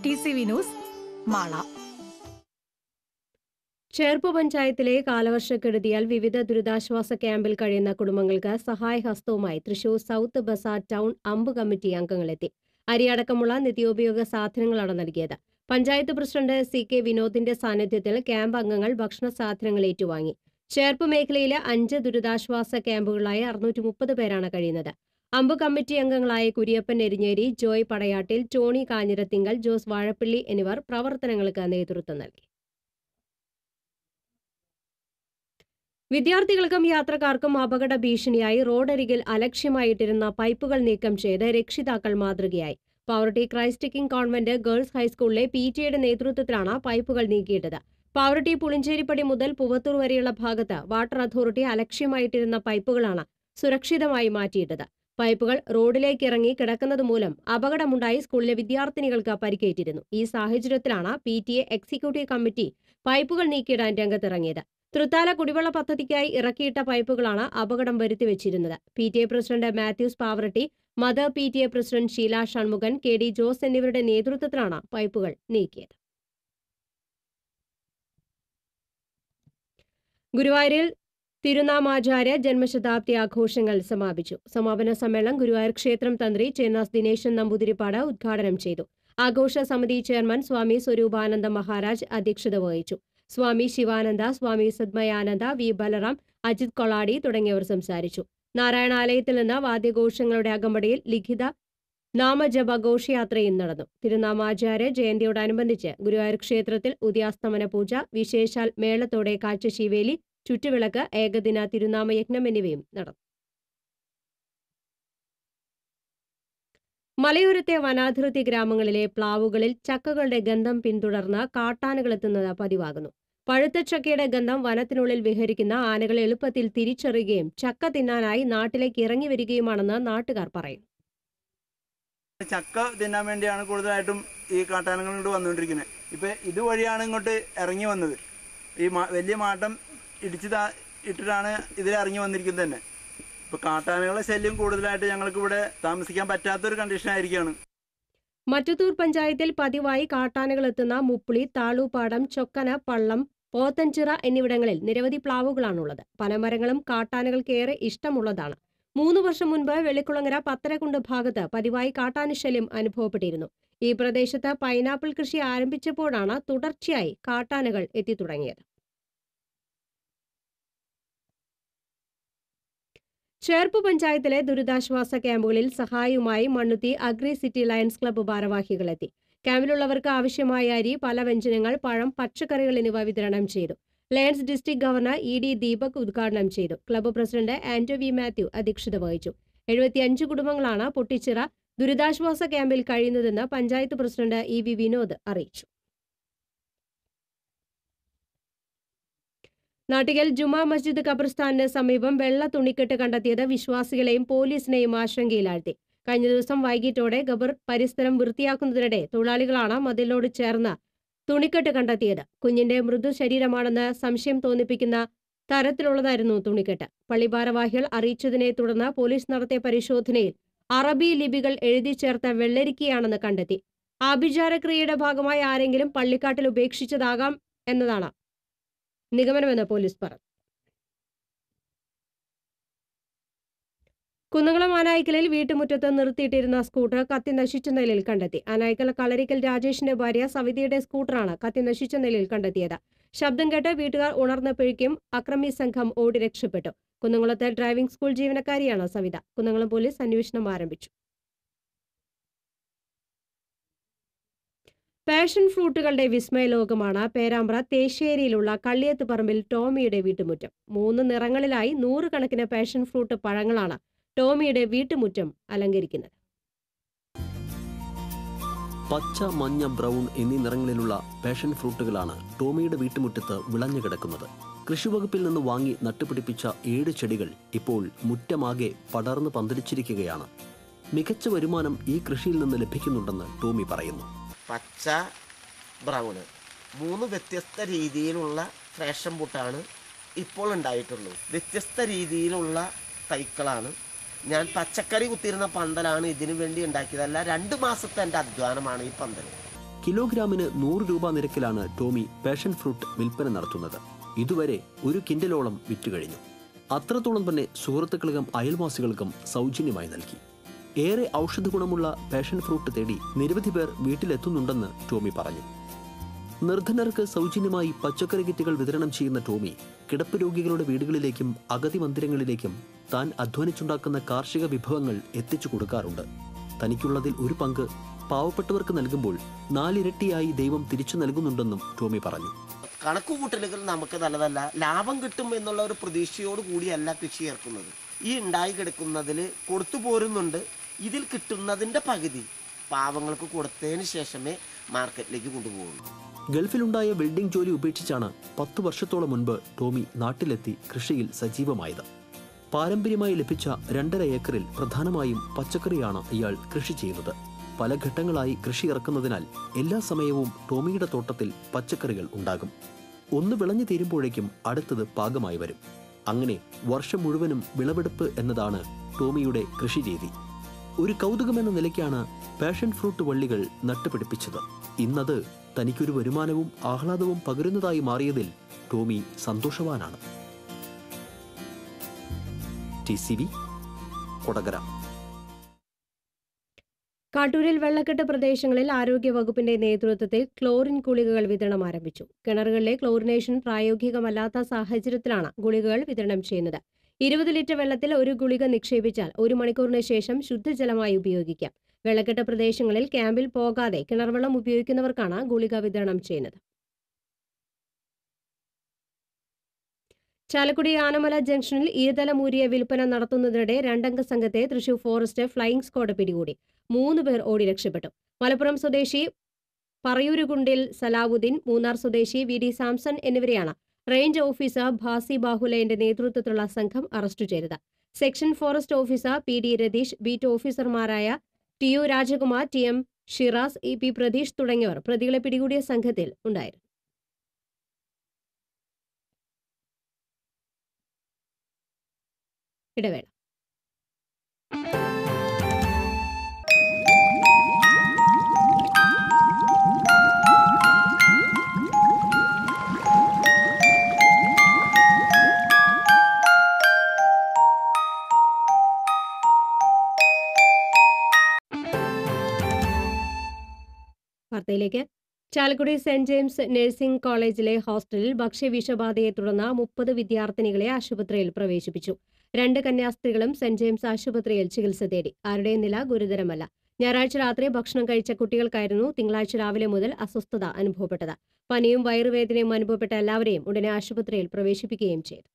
J: TCV news, Mala.
A: ചേർപ്പ് പഞ്ചായത്തിലെ കാലവർഷക്കെടുതിയാൽ വിവിധ ദുരിതാശ്വാസ ക്യാമ്പിൽ കഴിയുന്ന കുടുംബങ്ങൾക്ക് സഹായഹസ്തവുമായി തൃശൂർ സൗത്ത് ബസാർ ടൗൺ അമ്പ് കമ്മിറ്റി അംഗങ്ങളെത്തി. അരിയടക്കമുള്ള നിത്യോപയോഗ സാധനങ്ങളാണ് നൽകിയത്. പഞ്ചായത്ത് പ്രസിഡന്റ് CK വിനോദിന്റെ സാന്നിധ്യത്തിൽ ക്യാമ്പ് അംഗങ്ങൾ ഭക്ഷണ സാധനങ്ങൾ ഏറ്റുവാങ്ങി. ചേർപ്പ് മേഖലയിലെ 5 ദുരിതാശ്വാസ ക്യാമ്പുകളിലായി 630 പേരാണ് കഴിയുന്നത്. അമ്പ് കമ്മിറ്റി അംഗങ്ങളായ കുര്യപ്പൻ എരിഞ്ഞേരി, ജോയ് പടയാട്ടിൽ, ടോണി കാഞ്ഞിരത്തിങ്കൽ, ജോസ് വാഴപ്പള്ളി എന്നിവർ പ്രവർത്തനങ്ങൾക്ക് നേതൃത്വം നൽകി. വിദ്യാർത്ഥികൾക്കും യാത്രക്കാർക്കും അപകട ഭീഷണിയായി റോഡരികിൽ അലക്ഷ്യമായിട്ടിരുന്ന പൈപ്പുകൾ നീക്കം ചെയ്ത് രക്ഷിതാക്കൾ മാതൃകയായി. Pavaratty Christ King convent girls ഹൈസ്കൂളിലെ PTAയുടെ നേതൃത്വത്തിലാണ് പൈപ്പുകൾ നീക്കിയിട്ടത്. പാവറട്ടി പുളിഞ്ചേരിപ്പടി മുതൽ പുവത്തൂർ വരെയുള്ള ഭാഗത്ത് വാട്ടർ അതോറിറ്റി അലക്ഷ്യമായിട്ടിരുന്ന പൈപ്പുകളാണ് സുരക്ഷിതമായി മാറ്റിയിട്ടത്. പൈപ്പുകൾ റോഡിലേക്ക് ഇറങ്ങി കിടക്കുന്നത് മൂലം അപകടമുണ്ടായി സ്കൂളിലെ വിദ്യാർത്ഥിനികൾക്ക് പരിക്കേറ്റിരുന്നു. ഈ സാഹചര്യത്തിലാണ് PTA എക്സിക്യൂട്ടീവ് കമ്മിറ്റി പൈപ്പുകൾ നീക്കിയിടാൻ രംഗത്തിറങ്ങിയത്. തൃത്താല കുടിവെള്ള പദ്ധതിക്കായി ഇറക്കിയിട്ട പൈപ്പുകളാണ് അപകടം വരുത്തിവെച്ചിരുന്നത്. PTA president Mathews Pavaratty, mother PTA president Sheela Shanmughan, KD Jose എന്നിവരുടെ നേതൃത്വത്തിലാണ് പൈപ്പുകൾ നീക്കിയത്. ഗുരുവായൂരിൽ തിരുനാമാചാര്യ ജന്മശതാബ്ദി ആഘോഷങ്ങൾ സമാപിച്ചു. സമാപന സമ്മേളനം ഗുരുവായൂർ ക്ഷേത്രം തന്ത്രി ചേന്നാസ് ദിനേശൻ നമ്പൂതിരിപ്പാട് ഉദ്ഘാടനം ചെയ്തു. ആഘോഷ സമിതി ചെയർമാൻ സ്വാമി സ്വരൂപാനന്ദ മഹാരാജ് അധ്യക്ഷത വഹിച്ചു. സ്വാമി ശിവാനന്ദ, സ്വാമി സദ്മയാനന്ദ, വി ബലറാം, അജിത് കൊളാടി തുടങ്ങിയവർ സംസാരിച്ചു. നാരായണാലയത്തിൽ നിന്ന് വാദ്യഘോഷങ്ങളുടെ അകമ്പടിയിൽ ലിഖിത നാമജപ ഘോഷയാത്രയും നടന്നു. തിരുനാമാചാര്യ ജയന്തിയോടനുബന്ധിച്ച് ഗുരുവായൂർ ക്ഷേത്രത്തിൽ ഉദയാസ്തമന പൂജ, വിശേഷാൽ മേളത്തോടെ കാഴ്ചശീവേലി, ചുറ്റുവിളക്ക്, ഏകദിന തിരുനാമയജ്ഞം എന്നിവയും നടന്നു. മലയോരത്തെ വനാതിർത്തി ഗ്രാമങ്ങളിലെ പ്ലാവുകളിൽ ചക്കകളുടെ ഗന്ധം പിന്തുടർന്ന് കാട്ടാനകൾ എത്തുന്നത് പതിവാകുന്നു. പഴുത്ത ചക്കയുടെ ഗന്ധം വനത്തിനുള്ളിൽ വിഹരിക്കുന്ന ആനകളെ എളുപ്പത്തിൽ തിരിച്ചറിയുകയും ചക്ക തിന്നാനായി നാട്ടിലേക്ക് ഇറങ്ങി വരികയുമാണെന്ന് നാട്ടുകാർ പറയുന്നു.
L: ചക്ക തിന്നാൻ വേണ്ടിയാണ് കൂടുതലായിട്ടും ഈ കാട്ടാനകൾ ഇങ്ങോട്ട് വന്നുകൊണ്ടിരിക്കുന്നത്. ഇപ്പം ഇതുവഴിയാണ് ഇങ്ങോട്ട് ഇറങ്ങി വന്നത്. ഈ വലിയ മാട്ടം ഇട്ടിട്ടാണ് ഇതിലിറങ്ങി വന്നിരിക്കുന്നത് തന്നെ. ഇപ്പോൾ കാട്ടാനകളുടെ ശല്യം കൂടുതലായിട്ട് ഞങ്ങൾക്ക് ഇവിടെ താമസിക്കാൻ പറ്റാത്തൊരു കണ്ടീഷൻ ആയിരിക്കുകയാണ്.
A: മറ്റത്തൂർ പഞ്ചായത്തിൽ പതിവായി കാട്ടാനകൾ എത്തുന്ന മുപ്പിളി, താളൂപ്പാടം, ചൊക്കന, പള്ളം, പോത്തൻചിറ എന്നിവിടങ്ങളിൽ നിരവധി പ്ലാവുകളാണുള്ളത്. പനമരങ്ങളും കാട്ടാനകൾക്കേറെ ഇഷ്ടമുള്ളതാണ്. 3 വർഷം മുൻപ് വെള്ളിക്കുളങ്ങര പത്തരക്കുണ്ട് ഭാഗത്ത് പതിവായി കാട്ടാനശല്യം അനുഭവപ്പെട്ടിരുന്നു. ഈ പ്രദേശത്ത് പൈനാപ്പിൾ കൃഷി ആരംഭിച്ചപ്പോഴാണ് തുടർച്ചയായി കാട്ടാനകൾ എത്തിത്തുടങ്ങിയത്. ചേർപ്പ് പഞ്ചായത്തിലെ ദുരിതാശ്വാസ ക്യാമ്പുകളിൽ സഹായവുമായി Mannuthy agri city Lions club ഭാരവാഹികളെത്തി. ക്യാമ്പിലുള്ളവർക്ക് ആവശ്യമായ അരി, പലവ്യഞ്ജനങ്ങൾ, പഴം, പച്ചക്കറികൾ എന്നിവ വിതരണം ചെയ്തു. Lions district governor ED Deepak ഉദ്ഘാടനം ചെയ്തു. Club president Anto V Mathew അധ്യക്ഷത വഹിച്ചു. 75 കുടുംബങ്ങളാണ് പൊട്ടിച്ചിറ ദുരിതാശ്വാസ ക്യാമ്പിൽ കഴിയുന്നതെന്ന് പഞ്ചായത്ത് പ്രസിഡന്റ് EV വിനോദ് അറിയിച്ചു. നാട്ടികൽ ജുമാ മസ്ജിദ് ഖബർസ്ഥാനിന് സമീപം വെള്ള തുണിക്കെട്ട് കണ്ടെത്തിയത് വിശ്വാസികളെയും പോലീസിനെയും ആശങ്കയിലാഴ്ത്തി. കഴിഞ്ഞ ദിവസം വൈകിട്ടോടെ ഖബർ പരിസരം വൃത്തിയാക്കുന്നതിനിടെ തൊഴിലാളികളാണ് മതിലിനോട് ചേർന്ന് തുണിക്കെട്ട് കണ്ടെത്തിയത്. കുഞ്ഞിന്റെ മൃദു ശരീരമാണെന്ന് സംശയം തോന്നിപ്പിക്കുന്ന തരത്തിലുള്ളതായിരുന്നു തുണിക്കെട്ട്. പള്ളി ഭാരവാഹികൾ അറിയിച്ചതിനെ തുടർന്ന് പോലീസ് നടത്തിയ പരിശോധനയിൽ അറബി ലിപികൾ എഴുതി ചേർത്ത വെള്ളരിക്കയാണെന്ന് കണ്ടെത്തി. ആഭിചാരക്രിയയുടെ ഭാഗമായി ആരെങ്കിലും പള്ളിക്കാട്ടിൽ ഉപേക്ഷിച്ചതാകാം എന്നതാണ് നിഗമനമെന്ന് പോലീസ് പറഞ്ഞു. കുന്നംകുളം ആനായിക്കലിൽ വീട്ടുമുറ്റത്ത് നിർത്തിയിട്ടിരുന്ന സ്കൂട്ടർ കത്തി നശിച്ച നിലയിൽ കണ്ടെത്തി. ആനായിക്കൽ കളരിക്കൽ രാജേഷിന്റെ ഭാര്യ സവിതയുടെ സ്കൂട്ടറാണ് കത്തി നശിച്ച നിലയിൽ കണ്ടെത്തിയത്. ശബ്ദം കേട്ട് വീട്ടുകാർ ഉണർന്നപ്പോഴേക്കും അക്രമി സംഘം ഓടി രക്ഷപ്പെട്ടു. കുന്നംകുളത്തെ ഡ്രൈവിംഗ് സ്കൂൾ ജീവനക്കാരിയാണ് സവിത. കുന്നംകുളം പോലീസ് അന്വേഷണം ആരംഭിച്ചു. പാഷൻ ഫ്രൂട്ടുകളുടെ വിസ്മയലോകമാണ് പേരാമ്പ്ര തേശ്ശേരിയിലുള്ള കള്ളിയത്ത് പറമ്പിൽ ടോമിയുടെ വീട്ടുമുറ്റം. 3 നിറങ്ങളിലായി 100 കണക്കിന് പാഷൻ ഫ്രൂട്ട് പഴങ്ങളാണ് ടോമിയുടെ വീട്ടുമുറ്റം അലങ്കരിക്കുന്നത്.
B: പച്ച, മഞ്ഞ, ബ്രൗൺ എന്നീ നിറങ്ങളിലുള്ള പാഷൻ ഫ്രൂട്ടുകളാണ് ടോമിയുടെ വീട്ടുമുറ്റത്ത് വിളഞ്ഞു കിടക്കുന്നത്. കൃഷിവകുപ്പിൽ നിന്ന് വാങ്ങി നട്ടുപിടിപ്പിച്ച 7 ചെടികൾ ഇപ്പോൾ മുറ്റമാകെ പടർന്ന് പന്തലിച്ചിരിക്കുകയാണ്. മികച്ച വരുമാനം ഈ കൃഷിയിൽ നിന്ന് ലഭിക്കുന്നുണ്ടെന്ന് ടോമി പറയുന്നു.
M: പച്ച, ബ്രൗണ് 3 വ്യത്യസ്ത രീതിയിലുള്ള പാഷൻ ഫ്രൂട്ടാണ് ഇപ്പോൾ ഉണ്ടായിട്ടുള്ളൂ. വ്യത്യസ്ത രീതിയിലുള്ള തൈക്കളാണ്. ഞാൻ പച്ചക്കറി കുത്തിയിരുന്ന പന്തലാണ് ഇതിനു വേണ്ടി ഉണ്ടാക്കിയതല്ല. 2 മാസത്തെ എൻ്റെ അധ്വാനമാണ് ഈ പന്തൽ.
B: കിലോഗ്രാമിന് 100 രൂപ നിരക്കിലാണ് ടോമി പാഷൻ ഫ്രൂട്ട് വിൽപ്പന നടത്തുന്നത്. ഇതുവരെ 1 കിൻഡലോളം വിറ്റുകഴിഞ്ഞു. അത്രത്തോളം തന്നെ സുഹൃത്തുക്കൾക്കും അയൽവാസികൾക്കും സൗജന്യമായി നൽകി. ഏറെ ഔഷധ ഗുണമുള്ള പാഷൻ ഫ്രൂട്ട് തേടി നിരവധി പേർ വീട്ടിലെത്തുന്നുണ്ടെന്ന് ടോമി പറഞ്ഞു. നിർധനർക്ക് സൗജന്യമായി പച്ചക്കറി കിറ്റുകൾ വിതരണം ചെയ്യുന്ന ടോമി കിടപ്പ് രോഗികളുടെ വീടുകളിലേക്കും അഗതി മന്ദിരങ്ങളിലേക്കും താൻ അധ്വാനിച്ചുണ്ടാക്കുന്ന കാർഷിക വിഭവങ്ങൾ എത്തിച്ചു കൊടുക്കാറുണ്ട്. തനിക്കുള്ളതിൽ 1 പങ്ക് പാവപ്പെട്ടവർക്ക് നൽകുമ്പോൾ 4 ഇരട്ടിയായി ദൈവം തിരിച്ചു നൽകുന്നുണ്ടെന്നും ടോമി പറഞ്ഞു.
M: കണക്കുകൂട്ടലുകൾ നമുക്ക് നല്ലതല്ല. ലാഭം കിട്ടും എന്നുള്ള ഒരു പ്രതീക്ഷയോട് കൂടിയല്ല കൃഷി ഇറക്കുന്നത്. ഈ ഉണ്ടായി കിടക്കുന്നതിൽ കൊടുത്തു പോരുന്നുണ്ട്. ഇതിൽ കിട്ടുന്നതിൻ്റെ പകുതി പാവങ്ങൾക്ക് കൊടുത്തതിന് ശേഷമേ മാർക്കറ്റിലേക്ക് കൊണ്ടുപോകുള്ളൂ.
B: ഗൾഫിലുണ്ടായ വെൽഡിംഗ് ജോലി ഉപേക്ഷിച്ചാണ് 10 വർഷത്തോളം മുൻപ് ടോമി നാട്ടിലെത്തി കൃഷിയിൽ സജീവമായത്. പാരമ്പര്യമായി ലഭിച്ച 2.5 ഏക്കറിൽ പ്രധാനമായും പച്ചക്കറിയാണ് ഇയാൾ കൃഷി ചെയ്യുന്നത്. പല ഘട്ടങ്ങളായി കൃഷി ഇറക്കുന്നതിനാൽ എല്ലാ സമയവും ടോമിയുടെ തോട്ടത്തിൽ പച്ചക്കറികൾ ഉണ്ടാകും. ഒന്ന് വിളഞ്ഞു തീരുമ്പോഴേക്കും അടുത്തത് പാകമായി വരും. അങ്ങനെ വർഷം മുഴുവനും വിളവെടുപ്പ് എന്നതാണ് ടോമിയുടെ കൃഷിരീതി. ഒരു കൗതുകമെന്ന നിലയ്ക്കാണ് പാഷൻ ഫ്രൂട്ട് വള്ളികൾ നട്ടുപിടിപ്പിച്ചത്. ഇന്നത് തനിക്കൊരു വരുമാനവും ആഹ്ലാദവും പകരുന്നതായി മാറിയതിൽ ടോമി സന്തോഷവാനാണ്. TCV കൊടകര.
A: കാട്ടൂരിൽ വെള്ളക്കെട്ട് പ്രദേശങ്ങളിൽ ആരോഗ്യവകുപ്പിന്റെ നേതൃത്വത്തിൽ ക്ലോറിൻ ഗുളികകൾ വിതരണം ആരംഭിച്ചു. കിണറുകളിലെ ക്ലോറിനേഷൻ പ്രായോഗികമല്ലാത്ത സാഹചര്യത്തിലാണ് ഗുളികകൾ വിതരണം ചെയ്യുന്നത്. 20 ലിറ്റർ വെള്ളത്തിൽ ഒരു ഗുളിക നിക്ഷേപിച്ചാൽ 1 മണിക്കൂറിന് ശേഷം ശുദ്ധജലമായി ഉപയോഗിക്കാം. വെള്ളക്കെട്ട് പ്രദേശങ്ങളിൽ ക്യാമ്പിൽ പോകാതെ കിണർവെള്ളം ഉപയോഗിക്കുന്നവർക്കാണ് ഗുളിക വിതരണം ചെയ്യുന്നത്. ചാലക്കുടി ആനമല ജംഗ്ഷനിൽ ഇരുതലമൂരിയ വിൽപ്പന നടത്തുന്നതിനിടെ 2 അംഗ സംഘത്തെ തൃശൂർ ഫോറസ്റ്റ് ഫ്ലൈയിംഗ് സ്ക്വാഡ് പിടികൂടി. 3 പേർ ഓടി രക്ഷപ്പെട്ടു. മലപ്പുറം സ്വദേശി പറയൂരുകുണ്ടിൽ സലാവുദ്ദീൻ, മൂന്നാർ സ്വദേശി VD സാംസൺ എന്നിവരെയാണ് റേഞ്ച് ഓഫീസർ ഭാസി ബാഹുലയുടെ നേതൃത്വത്തിലുള്ള സംഘം അറസ്റ്റ് ചെയ്തത്. Section forest officer PD Ratheesh, beat ഓഫീസർമാരായ TU Rajakumar, TM Shiras, EP Pratheesh തുടങ്ങിയവർ പ്രതികളെ പിടികൂടിയ സംഘത്തിൽ ഉണ്ടായിരുന്നു. ഇടവേള. വാർത്തയിലേക്ക്. ചാലക്കുടി സെന്റ് ജെയിംസ് നഴ്സിംഗ് കോളേജിലെ ഹോസ്റ്റലിൽ ഭക്ഷ്യവിഷബാധയെ തുടർന്ന് 30 വിദ്യാർത്ഥിനികളെ ആശുപത്രിയിൽ പ്രവേശിപ്പിച്ചു. 2 കന്യാസ്ത്രീകളും സെന്റ് ജെയിംസ് ആശുപത്രിയിൽ ചികിത്സ തേടി. ആരുടെയും നില ഗുരുതരമല്ല. ഞായറാഴ്ച രാത്രി ഭക്ഷണം കഴിച്ച കുട്ടികൾക്കായിരുന്നു തിങ്കളാഴ്ച രാവിലെ മുതൽ അസ്വസ്ഥത അനുഭവപ്പെട്ടത്. പനിയും വയറുവേദനയും അനുഭവപ്പെട്ട എല്ലാവരെയും ഉടനെ ആശുപത്രിയിൽ പ്രവേശിപ്പിക്കുകയും ചെയ്തു.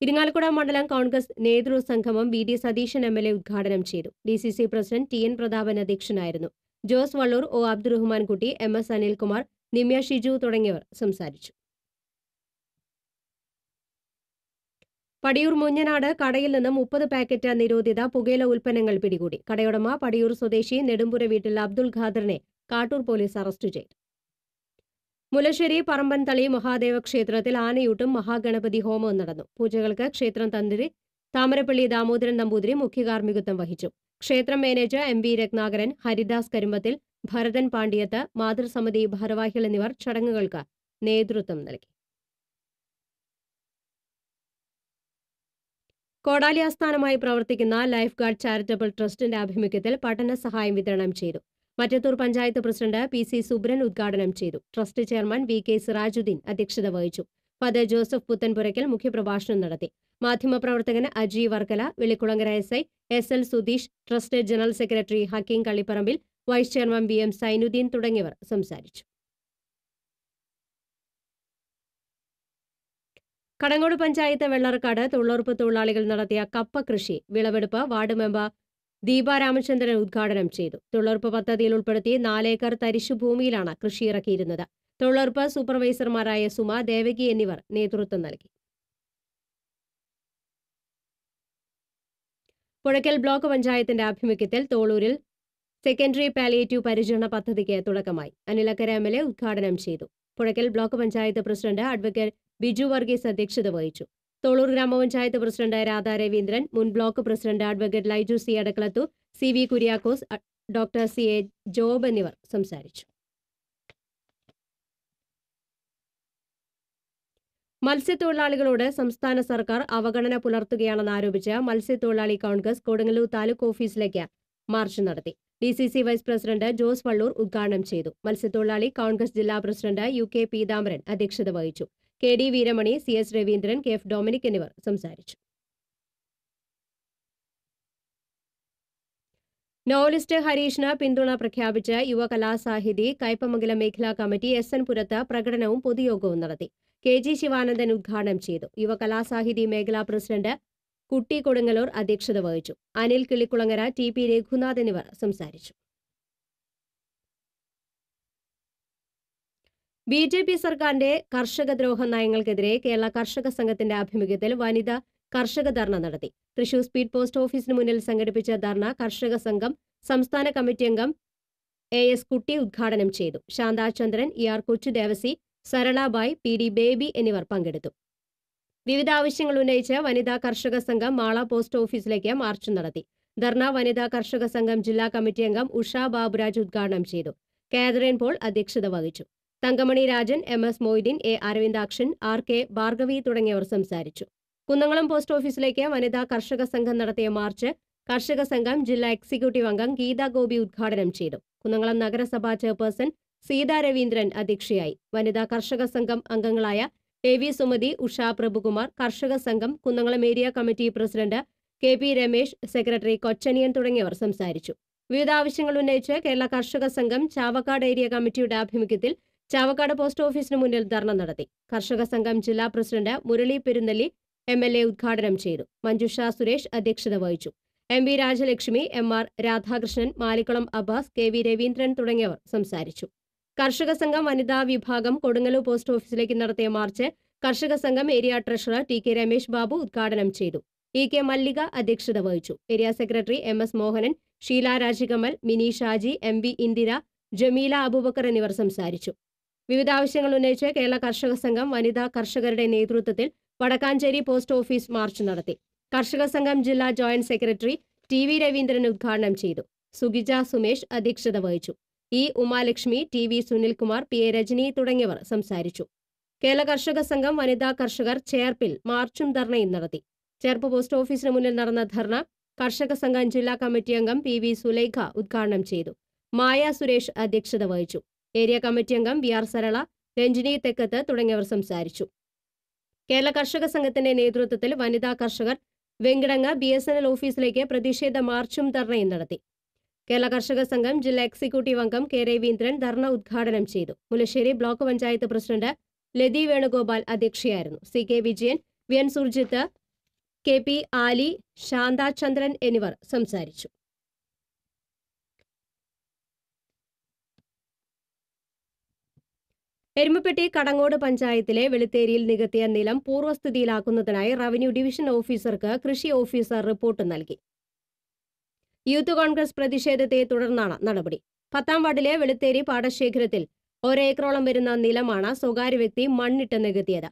A: ഇരിങ്ങാലക്കുട മണ്ഡലം കോൺഗ്രസ് നേതൃസംഗമം VD സതീശൻ MLA ഉദ്ഘാടനം ചെയ്തു. DCC പ്രസിഡന്റ് TN പ്രതാപൻ അധ്യക്ഷനായിരുന്നു. ജോസ് വള്ളൂർ, O അബ്ദുറഹ്മാൻ കുട്ടി, MS അനിൽകുമാർ, നിമ്യ ഷിജു തുടങ്ങിയവർ സംസാരിച്ചു. പടിയൂർ മുഞ്ഞനാട് കടയിൽ നിന്ന് 30 പാക്കറ്റ് നിരോധിത പുകയില ഉൽപ്പന്നങ്ങൾ പിടികൂടി. കടയുടമ പടിയൂർ സ്വദേശി നെടുമ്പുര വീട്ടിൽ അബ്ദുൽ ഖാദറിനെ കാട്ടൂർ പോലീസ് അറസ്റ്റ് ചെയ്തു. മുലശ്ശേരി പറമ്പൻതളി മഹാദേവ ക്ഷേത്രത്തിൽ ആനയൂട്ടും മഹാഗണപതി ഹോമവും നടന്നു. പൂജകൾക്ക് ക്ഷേത്രം തന്ത്രി താമരപ്പള്ളി ദാമോദരൻ നമ്പൂതിരി മുഖ്യകാർമ്മികത്വം വഹിച്ചു. ക്ഷേത്രം മാനേജർ MV രത്നാകരൻ, ഹരിദാസ് കരുമ്പത്തിൽ, ഭരതൻ പാണ്ഡ്യത്ത്, മാതൃസമിതി ഭാരവാഹികൾ എന്നിവർ ചടങ്ങുകൾക്ക് നേതൃത്വം നൽകി. കോടാലി ആസ്ഥാനമായി പ്രവർത്തിക്കുന്ന ലൈഫ് ഗാർഡ് ചാരിറ്റബിൾ ട്രസ്റ്റിന്റെ ആഭിമുഖ്യത്തിൽ പഠന സഹായം വിതരണം ചെയ്തു. മറ്റത്തൂർ പഞ്ചായത്ത് പ്രസിഡന്റ് PC സുബ്രൻ ഉദ്ഘാടനം ചെയ്തു. ട്രസ്റ്റ് ചെയർമാൻ VK സിറാജുദ്ദീൻ അധ്യക്ഷത വഹിച്ചു. ഫാദർ ജോസഫ് പുത്തൻപുരയ്ക്കൽ മുഖ്യപ്രഭാഷണം നടത്തി. മാധ്യമപ്രവർത്തകൻ Aji Varkala, Vellikulangara SI SL Sudheesh, trust general secretary Hakeem Kallipparambil, vice chairman BM Sainuddin തുടങ്ങിയവർ സംസാരിച്ചു. കടങ്ങോട് പഞ്ചായത്ത് വെള്ളറക്കാട് തൊഴിലുറപ്പ് തൊഴിലാളികൾ നടത്തിയ കപ്പ കൃഷി വിളവെടുപ്പ് വാർഡ് മെമ്പർ ദീപ രാമചന്ദ്രൻ ഉദ്ഘാടനം ചെയ്തു. തൊഴിലുറപ്പ് പദ്ധതിയിൽ ഉൾപ്പെടുത്തി 4 ഏക്കർ തരിശുഭൂമിയിലാണ് കൃഷി ഇറക്കിയിരുന്നത്. തൊഴിലുറപ്പ് സൂപ്പർവൈസർമാരായ സുമ, ദേവകി എന്നിവർ നേതൃത്വം നൽകി. പുഴയ്ക്കൽ ബ്ലോക്ക് പഞ്ചായത്തിന്റെ ആഭിമുഖ്യത്തിൽ തോളൂരിൽ സെക്കൻഡറി പാലിയേറ്റീവ് പരിചരണ പദ്ധതിക്ക് തുടക്കമായി. അനിലക്കര MLA ഉദ്ഘാടനം ചെയ്തു. Puzhakkal block panchayat president advocate Biju Varghese അധ്യക്ഷത വഹിച്ചു. തോളൂർ ഗ്രാമപഞ്ചായത്ത് പ്രസിഡന്റ് രാധാ രവീന്ദ്രൻ, മുൻ block president advocate Laiju C അടക്കളത്തു, CV Kuriakose, doctor CA job എന്നിവർ സംസാരിച്ചു. മത്സ്യത്തൊഴിലാളികളോട് സംസ്ഥാന സർക്കാർ അവഗണന പുലർത്തുകയാണെന്ന് ആരോപിച്ച് മത്സ്യത്തൊഴിലാളി കോൺഗ്രസ് കൊടുങ്ങല്ലൂർ താലൂക്ക് ഓഫീസിലേക്ക് മാർച്ച് നടത്തി. DCC vice president Jose Vallur ഉദ്ഘാടനം ചെയ്തു. മത്സ്യത്തൊഴിലാളി കോൺഗ്രസ് ജില്ലാ പ്രസിഡന്റ് UK പീതാംബരൻ അധ്യക്ഷത വഹിച്ചു. KD Veeramani, CS Raveendran, KF Dominic എന്നിവർ സംസാരിച്ചു. നോവലിസ്റ്റ് ഹരീഷിന് പിന്തുണ പ്രഖ്യാപിച്ച് യുവ കലാസാഹിതി കയ്പമംഗലം മേഖലാ കമ്മിറ്റി SN പുരത്ത് പ്രകടനവും പൊതുയോഗവും നടത്തി. KG ശിവാനന്ദൻ ഉദ്ഘാടനം ചെയ്തു. യുവ കലാസാഹിതി മേഖലാ പ്രസിഡന്റ് കുട്ടി കൊടുങ്ങല്ലൂർ അധ്യക്ഷത വഹിച്ചു. അനിൽ കിളിക്കുളങ്ങര, TP രഘുനാഥ് എന്നിവർ സംസാരിച്ചു. BJP സർക്കാരിന്റെ കർഷകദ്രോഹ നയങ്ങൾക്കെതിരെ കേരള കർഷക സംഘത്തിന്റെ ആഭിമുഖ്യത്തിൽ വനിതാ കർഷക ധർണ നടത്തി. തൃശൂർ സ്പീഡ് പോസ്റ്റ് ഓഫീസിന് മുന്നിൽ സംഘടിപ്പിച്ച ധർണ കർഷക സംഘം സംസ്ഥാന കമ്മിറ്റി അംഗം AS കുട്ടി ഉദ്ഘാടനം ചെയ്തു. ശാന്താചന്ദ്രൻ, ER കൊച്ചു ദേവസി, സരളാബായ്, PD ബേബി എന്നിവർ പങ്കെടുത്തു. വിവിധ ആവശ്യങ്ങൾ ഉന്നയിച്ച് വനിതാ കർഷക സംഘം മാള പോസ്റ്റ് ഓഫീസിലേക്ക് മാർച്ച് നടത്തി. ധർണ വനിതാ കർഷക സംഘം ജില്ലാ കമ്മിറ്റി അംഗം ഉഷ ബാബുരാജ് ഉദ്ഘാടനം ചെയ്തു. കാതറിൻ പോൾ അധ്യക്ഷത വഹിച്ചു. Thankamani Rajan, MS Moideen, A Aravindakshan, RK Bhargavi തുടങ്ങിയവർ സംസാരിച്ചു. കുന്നംകുളം പോസ്റ്റ് ഓഫീസിലേക്ക് വനിതാ കർഷക സംഘം നടത്തിയ മാർച്ച് കർഷക സംഘം ജില്ലാ എക്സിക്യൂട്ടീവ് അംഗം ഗീതാ ഗോപി ഉദ്ഘാടനം ചെയ്തു. കുന്നംകുളം നഗരസഭാ ചെയർപേഴ്സൺ സീതാ രവീന്ദ്രൻ അധ്യക്ഷയായി. വനിതാ കർഷക സംഘം അംഗങ്ങളായ AV സുമതി, ഉഷ പ്രഭുകുമാർ, കർഷക സംഘം Kunnamkulam area committee president KP Ramesh, secretary Kochaniyan തുടങ്ങിയവർ സംസാരിച്ചു. വിവിധ ആവശ്യങ്ങൾ ഉന്നയിച്ച് കേരള കർഷക സംഘം ചാവക്കാട് ഏരിയ കമ്മിറ്റിയുടെ ആഭിമുഖ്യത്തിൽ ചാവക്കാട് പോസ്റ്റ് ഓഫീസിന് മുന്നിൽ ധർണ നടത്തി. കർഷക സംഘം ജില്ലാ പ്രസിഡന്റ് മുരളി പെരുന്നെല്ലി MLA ഉദ്ഘാടനം ചെയ്തു. മഞ്ജുഷ സുരേഷ് അധ്യക്ഷത വഹിച്ചു. MV Rajalakshmi, MR Radhakrishnan, Malikkulam Abbas, KV Raveendran തുടങ്ങിയവർ സംസാരിച്ചു. കർഷക സംഘം വനിതാ വിഭാഗം കൊടുങ്ങല്ലൂർ പോസ്റ്റ് ഓഫീസിലേക്ക് നടത്തിയ മാർച്ച് കർഷക സംഘം area treasurer TK Ramesh Babu ഉദ്ഘാടനം ചെയ്തു. EK മല്ലിക അധ്യക്ഷത വഹിച്ചു. Area secretary MS Mohanan, Sheela Rajikamal, Mini Shaji, MV Indira, Jameela Aboobacker എന്നിവർ സംസാരിച്ചു. വിവിധ ആവശ്യങ്ങൾ ഉന്നയിച്ച് കേരള കർഷക സംഘം വനിതാ കർഷകരുടെ നേതൃത്വത്തിൽ വടക്കാഞ്ചേരി പോസ്റ്റ് ഓഫീസ് മാർച്ച് നടത്തി. കർഷക സംഘം ജില്ലാ ജോയിന്റ് സെക്രട്ടറി TV രവീന്ദ്രൻ ഉദ്ഘാടനം ചെയ്തു. സുഗിജ സുമേഷ് അധ്യക്ഷത വഹിച്ചു. E Umalakshmi, TV Sunilkumar, PA Rajani തുടങ്ങിയവർ സംസാരിച്ചു. കേരള കർഷക സംഘം വനിതാ കർഷകർ ചേർപ്പിൽ മാർച്ചും ധർണയും നടത്തി. ചേർപ്പ് പോസ്റ്റ് ഓഫീസിന് മുന്നിൽ നടന്ന ധർണ കർഷക സംഘം ജില്ലാ കമ്മിറ്റി അംഗം PV സുലൈഖ ഉദ്ഘാടനം ചെയ്തു. മായ സുരേഷ് അധ്യക്ഷത വഹിച്ചു. ഏരിയ കമ്മിറ്റി അംഗം VR സരള, രഞ്ജിനി തെക്കത്ത് തുടങ്ങിയവർ സംസാരിച്ചു. കേരള കർഷക സംഘത്തിന്റെ നേതൃത്വത്തിൽ വനിതാ കർഷകർ വെങ്കിടങ്ങ് BSNL ഓഫീസിലേക്ക് പ്രതിഷേധ മാർച്ചും ധർണയും നടത്തി. കേരള കർഷക സംഘം ജില്ലാ എക്സിക്യൂട്ടീവ് അംഗം K രവീന്ദ്രൻ ധർണ ഉദ്ഘാടനം ചെയ്തു. മുല്ലശ്ശേരി ബ്ലോക്ക് പഞ്ചായത്ത് പ്രസിഡന്റ് ലതി വേണുഗോപാൽ അധ്യക്ഷയായിരുന്നു. CK Vijayan, VN Surjith, KP Ali, Santhachandran എന്നിവർ സംസാരിച്ചു. എരുമപ്പെട്ടി കടങ്ങോട് പഞ്ചായത്തിലെ വെളുത്തേരിയിൽ നികത്തിയ നിലം പൂർവ്വസ്ഥിതിയിലാക്കുന്നതിനായി റവന്യൂ ഡിവിഷൻ ഓഫീസർക്ക് കൃഷി ഓഫീസർ റിപ്പോർട്ട് നൽകി. യൂത്ത് കോൺഗ്രസ് പ്രതിഷേധത്തെ തുടർന്നാണ് നടപടി. 10ാം വാർഡിലെ വെളുത്തേരി പാടശേഖരത്തിൽ 1 ഏക്കറോളം വരുന്ന നിലമാണ് സ്വകാര്യ വ്യക്തി മണ്ണിട്ട് നികത്തിയത്.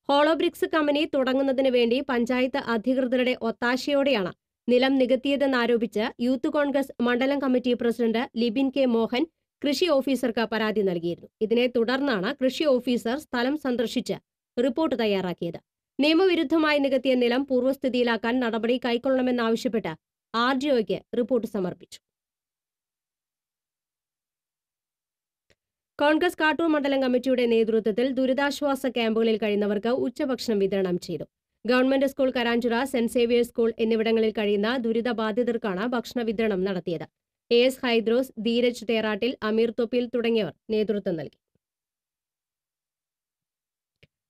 A: ഹോളോബ്രിക്സ് കമ്പനി തുടങ്ങുന്നതിന് വേണ്ടി പഞ്ചായത്ത് അധികൃതരുടെ ഒത്താശയോടെയാണ് നിലം നികത്തിയതെന്നാരോപിച്ച് യൂത്ത് കോൺഗ്രസ് മണ്ഡലം committee president Libin K Mohan കൃഷി ഓഫീസർക്ക് പരാതി നൽകിയിരുന്നു. ഇതിനെ തുടർന്നാണ് കൃഷി ഓഫീസർ സ്ഥലം സന്ദർശിച്ച് റിപ്പോർട്ട് തയ്യാറാക്കിയത്. നിയമവിരുദ്ധമായി നികത്തിയ നിലം പൂർവ്വസ്ഥിതിയിലാക്കാൻ നടപടി കൈക്കൊള്ളണമെന്നാവശ്യപ്പെട്ട് RDOയ്ക്ക് റിപ്പോർട്ട് സമർപ്പിച്ചു. കോൺഗ്രസ് കാട്ടൂർ മണ്ഡലം കമ്മിറ്റിയുടെ നേതൃത്വത്തിൽ ദുരിതാശ്വാസ ക്യാമ്പുകളിൽ കഴിയുന്നവർക്ക് ഉച്ചഭക്ഷണം വിതരണം ചെയ്തു. Government school Karanchira, saint Xavier's school എന്നിവിടങ്ങളിൽ കഴിയുന്ന ദുരിതബാധിതർക്കാണ് ഭക്ഷണ വിതരണം നടത്തിയത്. AS ഹൈദ്രോസ്, ധീരജ് തേറാട്ടിൽ, അമീർ തൊപ്പിൽ തുടങ്ങിയവർ നേതൃത്വം നൽകി.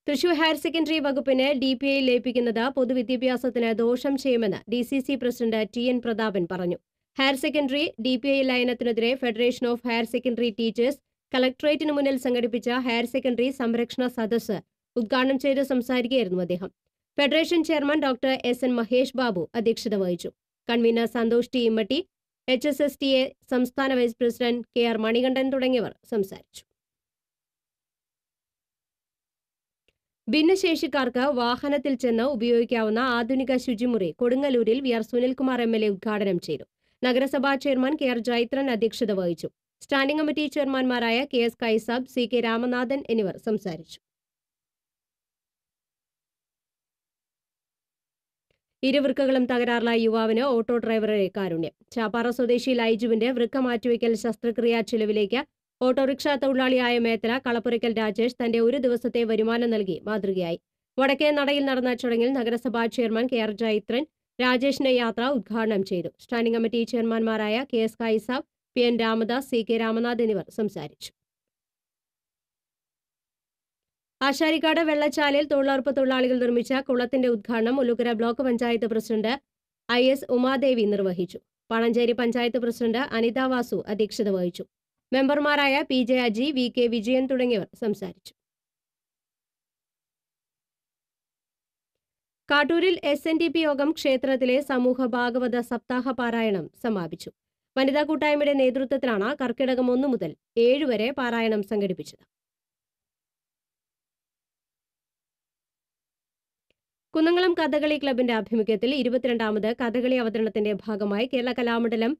A: തൃശൂർ ഹയർ സെക്കൻഡറി വകുപ്പിന് DPI ലയിപ്പിക്കുന്നത് പൊതുവിദ്യാഭ്യാസത്തിന് ദോഷം ചെയ്യുമെന്ന് DCC പ്രസിഡന്റ് TN പ്രതാപൻ പറഞ്ഞു. ഹയർ സെക്കൻഡറി DPI ലയനത്തിനെതിരെ federation of higher secondary teachers കളക്ടറേറ്റിന് മുന്നിൽ സംഘടിപ്പിച്ച ഹയർ സെക്കൻഡറി സംരക്ഷണ സദസ്സ് ഉദ്ഘാടനം ചെയ്ത് സംസാരിക്കുകയായിരുന്നു അദ്ദേഹം. Federation chairman doctor SN Mahesh Babu അധ്യക്ഷത വഹിച്ചു. Convener Santhosh T Immatty, HSSTA സംസ്ഥാന വൈസ് പ്രസിഡന്റ് KR മണികണ്ഠൻ തുടങ്ങിയവർ സംസാരിച്ചു. ഭിന്നശേഷിക്കാർക്ക് വാഹനത്തിൽ ചെന്ന് ഉപയോഗിക്കാവുന്ന ആധുനിക ശുചിമുറി കൊടുങ്ങല്ലൂരിൽ VR സുനിൽകുമാർ MLA ഉദ്ഘാടനം ചെയ്തു. നഗരസഭാ ചെയർമാൻ KR ജൈത്രൻ അധ്യക്ഷത വഹിച്ചു. സ്റ്റാൻഡിംഗ് കമ്മിറ്റി ചെയർമാൻമാരായ KS കൈസാബ്, CK രാമനാഥൻ എന്നിവർ സംസാരിച്ചു. ഇരുവൃക്കകളും തകരാറിലായ യുവാവിന് ഓട്ടോ ഡ്രൈവറുടെ കാരുണ്യം. ചാപ്പാറ സ്വദേശി ലൈജുവിന്റെ വൃക്ക മാറ്റിവെക്കൽ ശസ്ത്രക്രിയാ ചെലവിലേക്ക് ഓട്ടോറിക്ഷ തൊഴിലാളിയായ മേത്തല കളപ്പുരയ്ക്കൽ രാജേഷ് തന്റെ ഒരു ദിവസത്തെ വരുമാനം നൽകി മാതൃകയായി. വടക്കേ നടയിൽ നടന്ന ചടങ്ങിൽ നഗരസഭാ ചെയർമാൻ KR ജൈത്രൻ രാജേഷിന്റെ യാത്ര ഉദ്ഘാടനം ചെയ്തു. സ്റ്റാൻഡിംഗ് കമ്മിറ്റി ചെയർമാൻമാരായ KS Kaisab, PN Ramadas, CK Ramanath എന്നിവർ സംസാരിച്ചു. ആശാരിക്കാട് വെള്ളച്ചാലിൽ തൊഴിലുറപ്പ് തൊഴിലാളികൾ നിർമ്മിച്ച കുളത്തിന്റെ ഉദ്ഘാടനം Mullakkara block panchayat president IS Umadevi നിർവഹിച്ചു. പാണഞ്ചേരി പഞ്ചായത്ത് പ്രസിഡന്റ് അനിത വാസു അധ്യക്ഷത വഹിച്ചു. മെമ്പർമാരായ PJ അജി, VK വിജയൻ തുടങ്ങിയവർ സംസാരിച്ചു. കാട്ടൂരിൽ SNDP യോഗം ക്ഷേത്രത്തിലെ സമൂഹ ഭാഗവത സപ്താഹ പാരായണം സമാപിച്ചു. വനിതാ കൂട്ടായ്മയുടെ നേതൃത്വത്തിലാണ് കർക്കിടകം 1 മുതൽ 7 വരെ പാരായണം സംഘടിപ്പിച്ചത്. കുന്നംകുളം കഥകളി ക്ലബിന്റെ ആഭിമുഖ്യത്തിൽ 22ാമത് കഥകളി അവതരണത്തിന്റെ ഭാഗമായി കേരള കലാമണ്ഡലം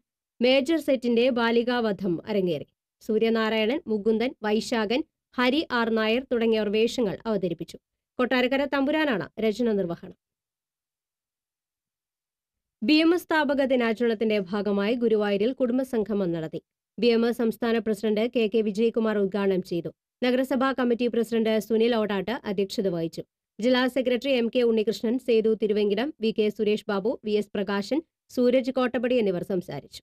A: മേജർ സെറ്റിന്റെ ബാലികാവധം അരങ്ങേറി. സൂര്യനാരായണൻ, മുകുന്ദൻ, വൈശാഖൻ, ഹരി ആർ നായർ തുടങ്ങിയവർ വേഷങ്ങൾ അവതരിപ്പിച്ചു. കൊട്ടാരക്കര തമ്പുരാനാണ് രചന നിർവഹണം. BMS സ്ഥാപക ദിനാചരണത്തിന്റെ ഭാഗമായി ഗുരുവായൂരിൽ കുടുംബസംഗമം നടത്തി. BMS സംസ്ഥാന പ്രസിഡന്റ് KK വിജയകുമാർ ഉദ്ഘാടനം ചെയ്തു. നഗരസഭാ കമ്മിറ്റി പ്രസിഡന്റ് സുനിൽ ഓടാട്ട് അധ്യക്ഷത വഹിച്ചു. ജില്ലാ secretary MK Unnikrishnan, Sethu Thiruvenkidam, VK Suresh Babu, VS Prakashan, Sooraj Kottappadi എന്നിവർ സംസാരിച്ചു.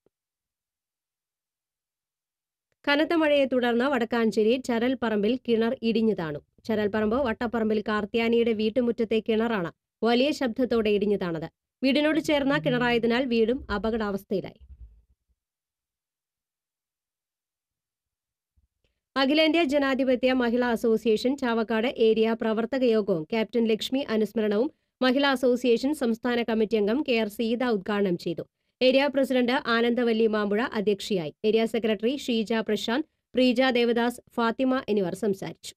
A: കനത്ത മഴയെ തുടർന്ന് വടക്കാഞ്ചേരി ചരൽപ്പറമ്പിൽ കിണർ ഇടിഞ്ഞു താണു. ചരൽപ്പറമ്പ് വട്ടപ്പറമ്പിൽ കാർത്തിയാനിയുടെ വീട്ടുമുറ്റത്തെ കിണറാണ് വലിയ ശബ്ദത്തോടെ ഇടിഞ്ഞു താണത്. വീടിനോട് ചേർന്ന കിണറായതിനാൽ വീടും അപകടാവസ്ഥയിലായി. അഖിലേന്ത്യാ ജനാധിപത്യ മഹിളാ അസോസിയേഷൻ ചാവക്കാട് ഏരിയ പ്രവർത്തക യോഗവും ക്യാപ്റ്റൻ ലക്ഷ്മി അനുസ്മരണവും മഹിളാ അസോസിയേഷൻ സംസ്ഥാന കമ്മിറ്റി അംഗം KR സീത ഉദ്ഘാടനം ചെയ്തു. ഏരിയ പ്രസിഡന്റ് ആനന്ദവല്ലി മാമ്പുഴ അധ്യക്ഷയായി. ഏരിയ സെക്രട്ടറി ഷീജ പ്രശാന്ത്, പ്രീജ ദേവദാസ്, ഫാത്തിമ എന്നിവർ സംസാരിച്ചു.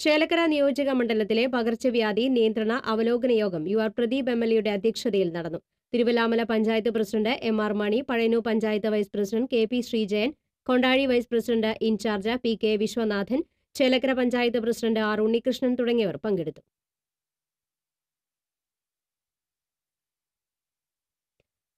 A: ചേലക്കര നിയോജക മണ്ഡലത്തിലെ പകർച്ചവ്യാധി നിയന്ത്രണ അവലോകന യോഗം UR പ്രദീപ് MLA യുടെ അധ്യക്ഷതയിൽ നടന്നു. Thiruvilwamala panchayat president MR Mani, Pazhayannur panchayat vice president KP Sreejayan, Kondazhy vice president incharge PK Viswanathan, Chelakkara panchayat president R Unnikrishnan തുടങ്ങിയവർ പങ്കെടുത്തു.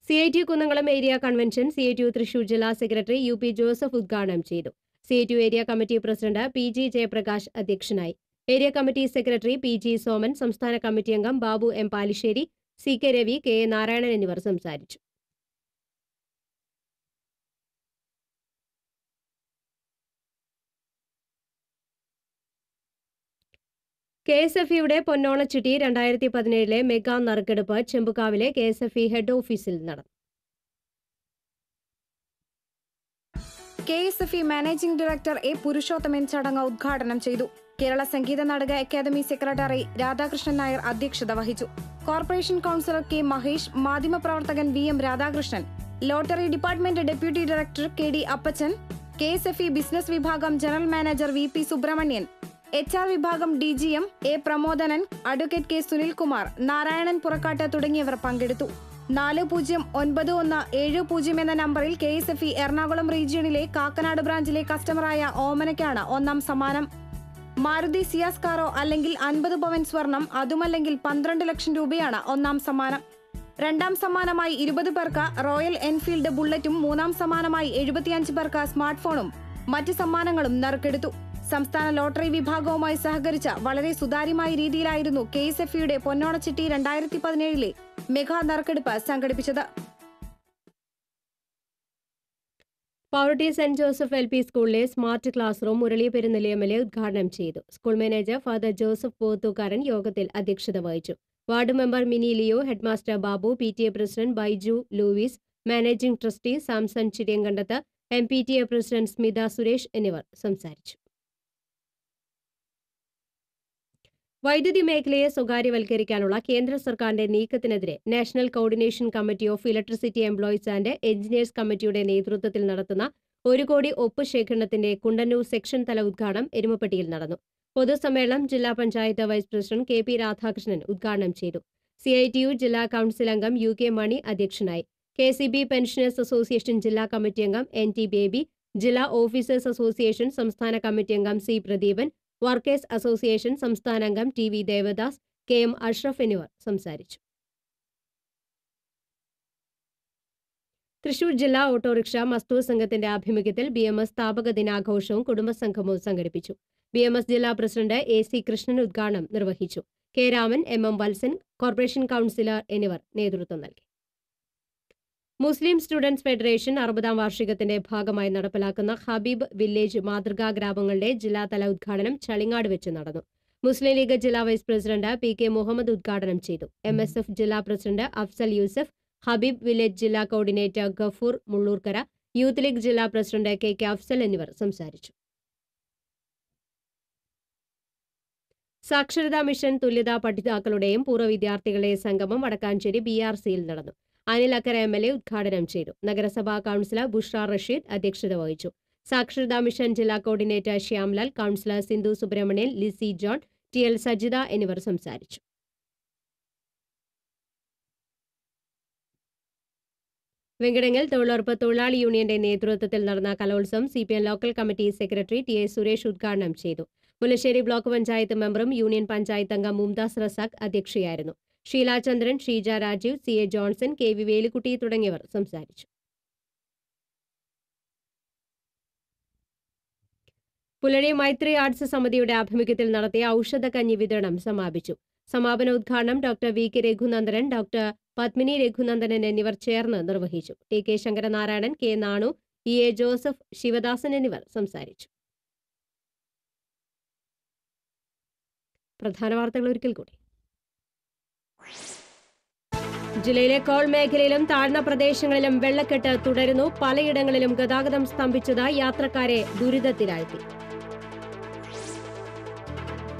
A: CITU Kunnamkulam area convention CITU Thrissur ജില്ലാ സെക്രട്ടറി UP ജോസഫ് ഉദ്ഘാടനം ചെയ്തു. CITU area committee president PG Jayaprakash അധ്യക്ഷനായി. Area committee secretary PG Soman, സംസ്ഥാന കമ്മിറ്റി അംഗം Babu M Palissery, CK Ravi, KA Narayanan എന്നിവർ സംസാരിച്ചു. KSFEയുടെ പൊന്നോണച്ചിട്ടി 2017 മെഗാ നറുക്കെടുപ്പ് ചെമ്പുകാവിലെ KSFE ഹെഡ് ഓഫീസിൽ നടന്നു.
G: KSFE managing director A Purushothaman ചടങ്ങ് ഉദ്ഘാടനം ചെയ്തു. കേരള സംഗീത നാടക അക്കാദമി സെക്രട്ടറി രാധാകൃഷ്ണൻ നായർ അധ്യക്ഷത വഹിച്ചു. കോർപ്പറേഷൻ കൌൺസിലർ K മഹേഷ്, മാധ്യമപ്രവർത്തകൻ VM Radhakrishnan, lottery department deputy director KD Appachan, KSFE business വിഭാഗം general manager VP Subrahmanyan, HR വിഭാഗം DGM A Pramodanan, advocate K Sunilkumar, Narayanan Purakkat തുടങ്ങിയവർ പങ്കെടുത്തു. 409170 എന്ന നമ്പറിൽ KSFE എറണാകുളം റീജിയണിലെ കാക്കനാട് ബ്രാഞ്ചിലെ കസ്റ്റമറായ ഓമനയ്ക്കാണ് ഒന്നാം സമ്മാനം. മാരുതി സിയാസ് കാറോ അല്ലെങ്കിൽ 50 പവൻ സ്വർണം, അതുമല്ലെങ്കിൽ 12 ലക്ഷം രൂപയാണ് ഒന്നാം സമ്മാനം. രണ്ടാം സമ്മാനമായി 20 പേർക്ക് റോയൽ എൻഫീൽഡ് ബുള്ളറ്റും, മൂന്നാം സമ്മാനമായി 75 പേർക്ക് സ്മാർട്ട് ഫോണും മറ്റ് സമ്മാനങ്ങളും നറുക്കെടുത്തു. സംസ്ഥാന ലോട്ടറി വിഭാഗവുമായി സഹകരിച്ച വളരെ സുതാര്യമായ രീതിയിലായിരുന്നു KSFEയുടെ പൊന്നോണച്ചിട്ടി 2017 മെഗാ നറുക്കെടുപ്പ് സംഘടിപ്പിച്ചത്.
A: പാവറട്ടി സെന്റ് ജോസഫ് LP സ്കൂളിലെ smart class room Murali Perunnelli MLA ഉദ്ഘാടനം ചെയ്തു. School manager father Joseph Pothukaran യോഗത്തിൽ അധ്യക്ഷത വഹിച്ചു. Ward member Mini Leo, headmaster Babu, PTA president Baiju Louis, managing trustee Samson Chiriyankandath, MPTA president Smitha Suresh എന്നിവർ സംസാരിച്ചു. വൈദ്യുതി മേഖലയെ സ്വകാര്യവൽക്കരിക്കാനുള്ള കേന്ദ്ര സർക്കാരിന്റെ നീക്കത്തിനെതിരെ national coordination committee of electricity employees and engineers കമ്മിറ്റിയുടെ നേതൃത്വത്തിൽ നടത്തുന്ന 1 കോടി ഒപ്പ് ശേഖരണത്തിന്റെ കുണ്ടന്നൂർ സെക്ഷൻ തല ഉദ്ഘാടനം എരുമപ്പെട്ടിയിൽ നടന്നു. പൊതുസമ്മേളനം ജില്ലാ panchayat vice president KP Radhakrishnan ഉദ്ഘാടനം ചെയ്തു. CITU ജില്ലാ കൌൺസിൽ അംഗം UK മണി അധ്യക്ഷനായി. KCB പെൻഷനേഴ്സ് അസോസിയേഷൻ ജില്ലാ കമ്മിറ്റി അംഗം NT ബേബി, ജില്ലാ ഓഫീസേഴ്സ് അസോസിയേഷൻ സംസ്ഥാന കമ്മിറ്റി അംഗം C പ്രദീപൻ, വർക്കേഴ്സ് അസോസിയേഷൻ സംസ്ഥാന അംഗം TV ദേവദാസ്, KM അഷ്റഫ് എന്നിവർ സംസാരിച്ചു. തൃശൂർ ജില്ലാ ഓട്ടോറിക്ഷ മസ്ദൂർ സംഘത്തിന്റെ ആഭിമുഖ്യത്തിൽ BMS സ്ഥാപക ദിനാഘോഷവും കുടുംബസംഗമവും സംഘടിപ്പിച്ചു. BMS ജില്ലാ പ്രസിഡന്റ് AC കൃഷ്ണൻ ഉദ്ഘാടനം നിർവഹിച്ചു. K Raman, MM Valsan, corporation councillor എന്നിവർ നേതൃത്വം നൽകി. മുസ്ലിം സ്റ്റുഡൻസ് ഫെഡറേഷൻ 60ാം വാർഷികത്തിന്റെ ഭാഗമായി നടപ്പിലാക്കുന്ന ഹബീബ് വില്ലേജ് മാതൃകാ ഗ്രാമങ്ങളുടെ ജില്ലാതല ഉദ്ഘാടനം ചളിങ്ങാട് വെച്ച് നടന്നു. മുസ്ലിം ലീഗ് ജില്ലാ വൈസ് പ്രസിഡന്റ് PK മുഹമ്മദ് ഉദ്ഘാടനം ചെയ്തു. MSF ജില്ലാ പ്രസിഡന്റ് അഫ്സൽ യൂസഫ്, ഹബീബ് വില്ലേജ് ജില്ലാ coordinator Gafoor Mullurkara, youth league ജില്ലാ പ്രസിഡന്റ് KK അഫ്സൽ എന്നിവർ സംസാരിച്ചു. സാക്ഷരതാ മിഷൻ തുല്യതാ പഠിതാക്കളുടെയും പൂർവ്വ വിദ്യാർത്ഥികളുടെയും സംഗമം വടക്കാഞ്ചേരി BRCയിൽ നടന്നു. അനിൽ അക്കര MLA ഉദ്ഘാടനം ചെയ്തു. നഗരസഭാ കൌൺസിലർ ബുഷ്ര റഷീദ് അധ്യക്ഷത വഹിച്ചു. സാക്ഷരതാ മിഷൻ ജില്ലാ coordinator Shyamlal, councillor Sindhu Subrahmanian, Lissy John, TL Sajitha എന്നിവർ സംസാരിച്ചു. വെങ്കടങ്ങൽ തൊഴിലുറപ്പ് തൊഴിലാളി യൂണിയന്റെ നേതൃത്വത്തിൽ നടന്ന കലോത്സവം CPM local committee secretary TA Suresh ഉദ്ഘാടനം ചെയ്തു. മുല്ലശ്ശേരി ബ്ലോക്ക് പഞ്ചായത്ത് മെമ്പറും യൂണിയൻ പഞ്ചായത്ത് അംഗം മുംതാസ് റസാഖ് അധ്യക്ഷയായിരുന്നു. ഷീല ചന്ദ്രൻ, ഷീജ രാജീവ്, CA ജോൺസൺ, KV വേലുക്കുട്ടി തുടങ്ങിയവർ സംസാരിച്ചു. പുലഴി മൈത്രി ആർട്സ് സമിതിയുടെ ആഭിമുഖ്യത്തിൽ നടത്തിയ ഔഷധക്കഞ്ഞി വിതരണം സമാപിച്ചു. സമാപന ഉദ്ഘാടനം doctor VK Raghunandanan, doctor Padmini Raghunandanan എന്നിവർ ചേർന്ന് നിർവഹിച്ചു. TK Sankaranarayanan, K Nanu, EA Joseph, Sivadasan എന്നിവർ സംസാരിച്ചു. പ്രധാന വാർത്തകൾ ഒരിക്കൽ കൂടി. ജില്ലയിലെ കോൾ മേഖലയിലും താഴ്ന്ന പ്രദേശങ്ങളിലും വെള്ളക്കെട്ട് തുടരുന്നു. പലയിടങ്ങളിലും ഗതാഗതം സ്തംഭിച്ചത് യാത്രക്കാരെ ദുരിതത്തിലാഴ്ത്തി.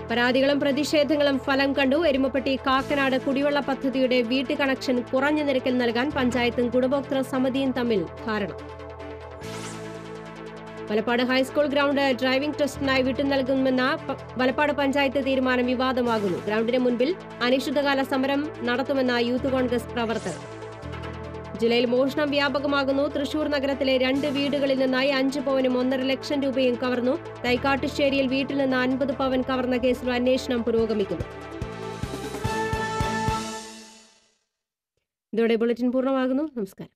A: പരാതികളും പ്രതിഷേധങ്ങളും ഫലം കണ്ടു. എരുമപ്പെട്ടി കാക്കനാട് കുടിവെള്ള പദ്ധതിയുടെ വീട്ടു കണക്ഷൻ കുറഞ്ഞ നിരക്കിൽ നൽകാൻ പഞ്ചായത്തും ഗുണഭോക്തൃ സമിതിയും തമ്മിൽ ധാരണ. വലപ്പാട് ഹൈസ്കൂൾ ഗ്രൗണ്ട് ഡ്രൈവിംഗ് ടെസ്റ്റിനായി വിട്ടുനൽകുമെന്ന വലപ്പാട് പഞ്ചായത്ത് തീരുമാനം വിവാദമാകുന്നു. ഗ്രൗണ്ടിന് മുൻപിൽ അനിശ്ചിതകാല സമരം നടത്തുമെന്ന യൂത്ത് കോൺഗ്രസ് പ്രവർത്തകർ. ജില്ലയിൽ മോഷണം വ്യാപകമാകുന്നു. തൃശൂർ നഗരത്തിലെ 2 വീടുകളിൽ നിന്നായി 5 പവനും 1.5 ലക്ഷം രൂപയും കവർന്നു. തൈക്കാട്ടുശ്ശേരിയിൽ വീട്ടിൽ നിന്ന് 50 പവൻ കവർന്ന കേസിൽ അന്വേഷണം പുരോഗമിക്കുന്നു. ഇതോടെ ബുള്ളറ്റിൻ പൂർണ്ണമാകുന്നു. നമസ്കാരം.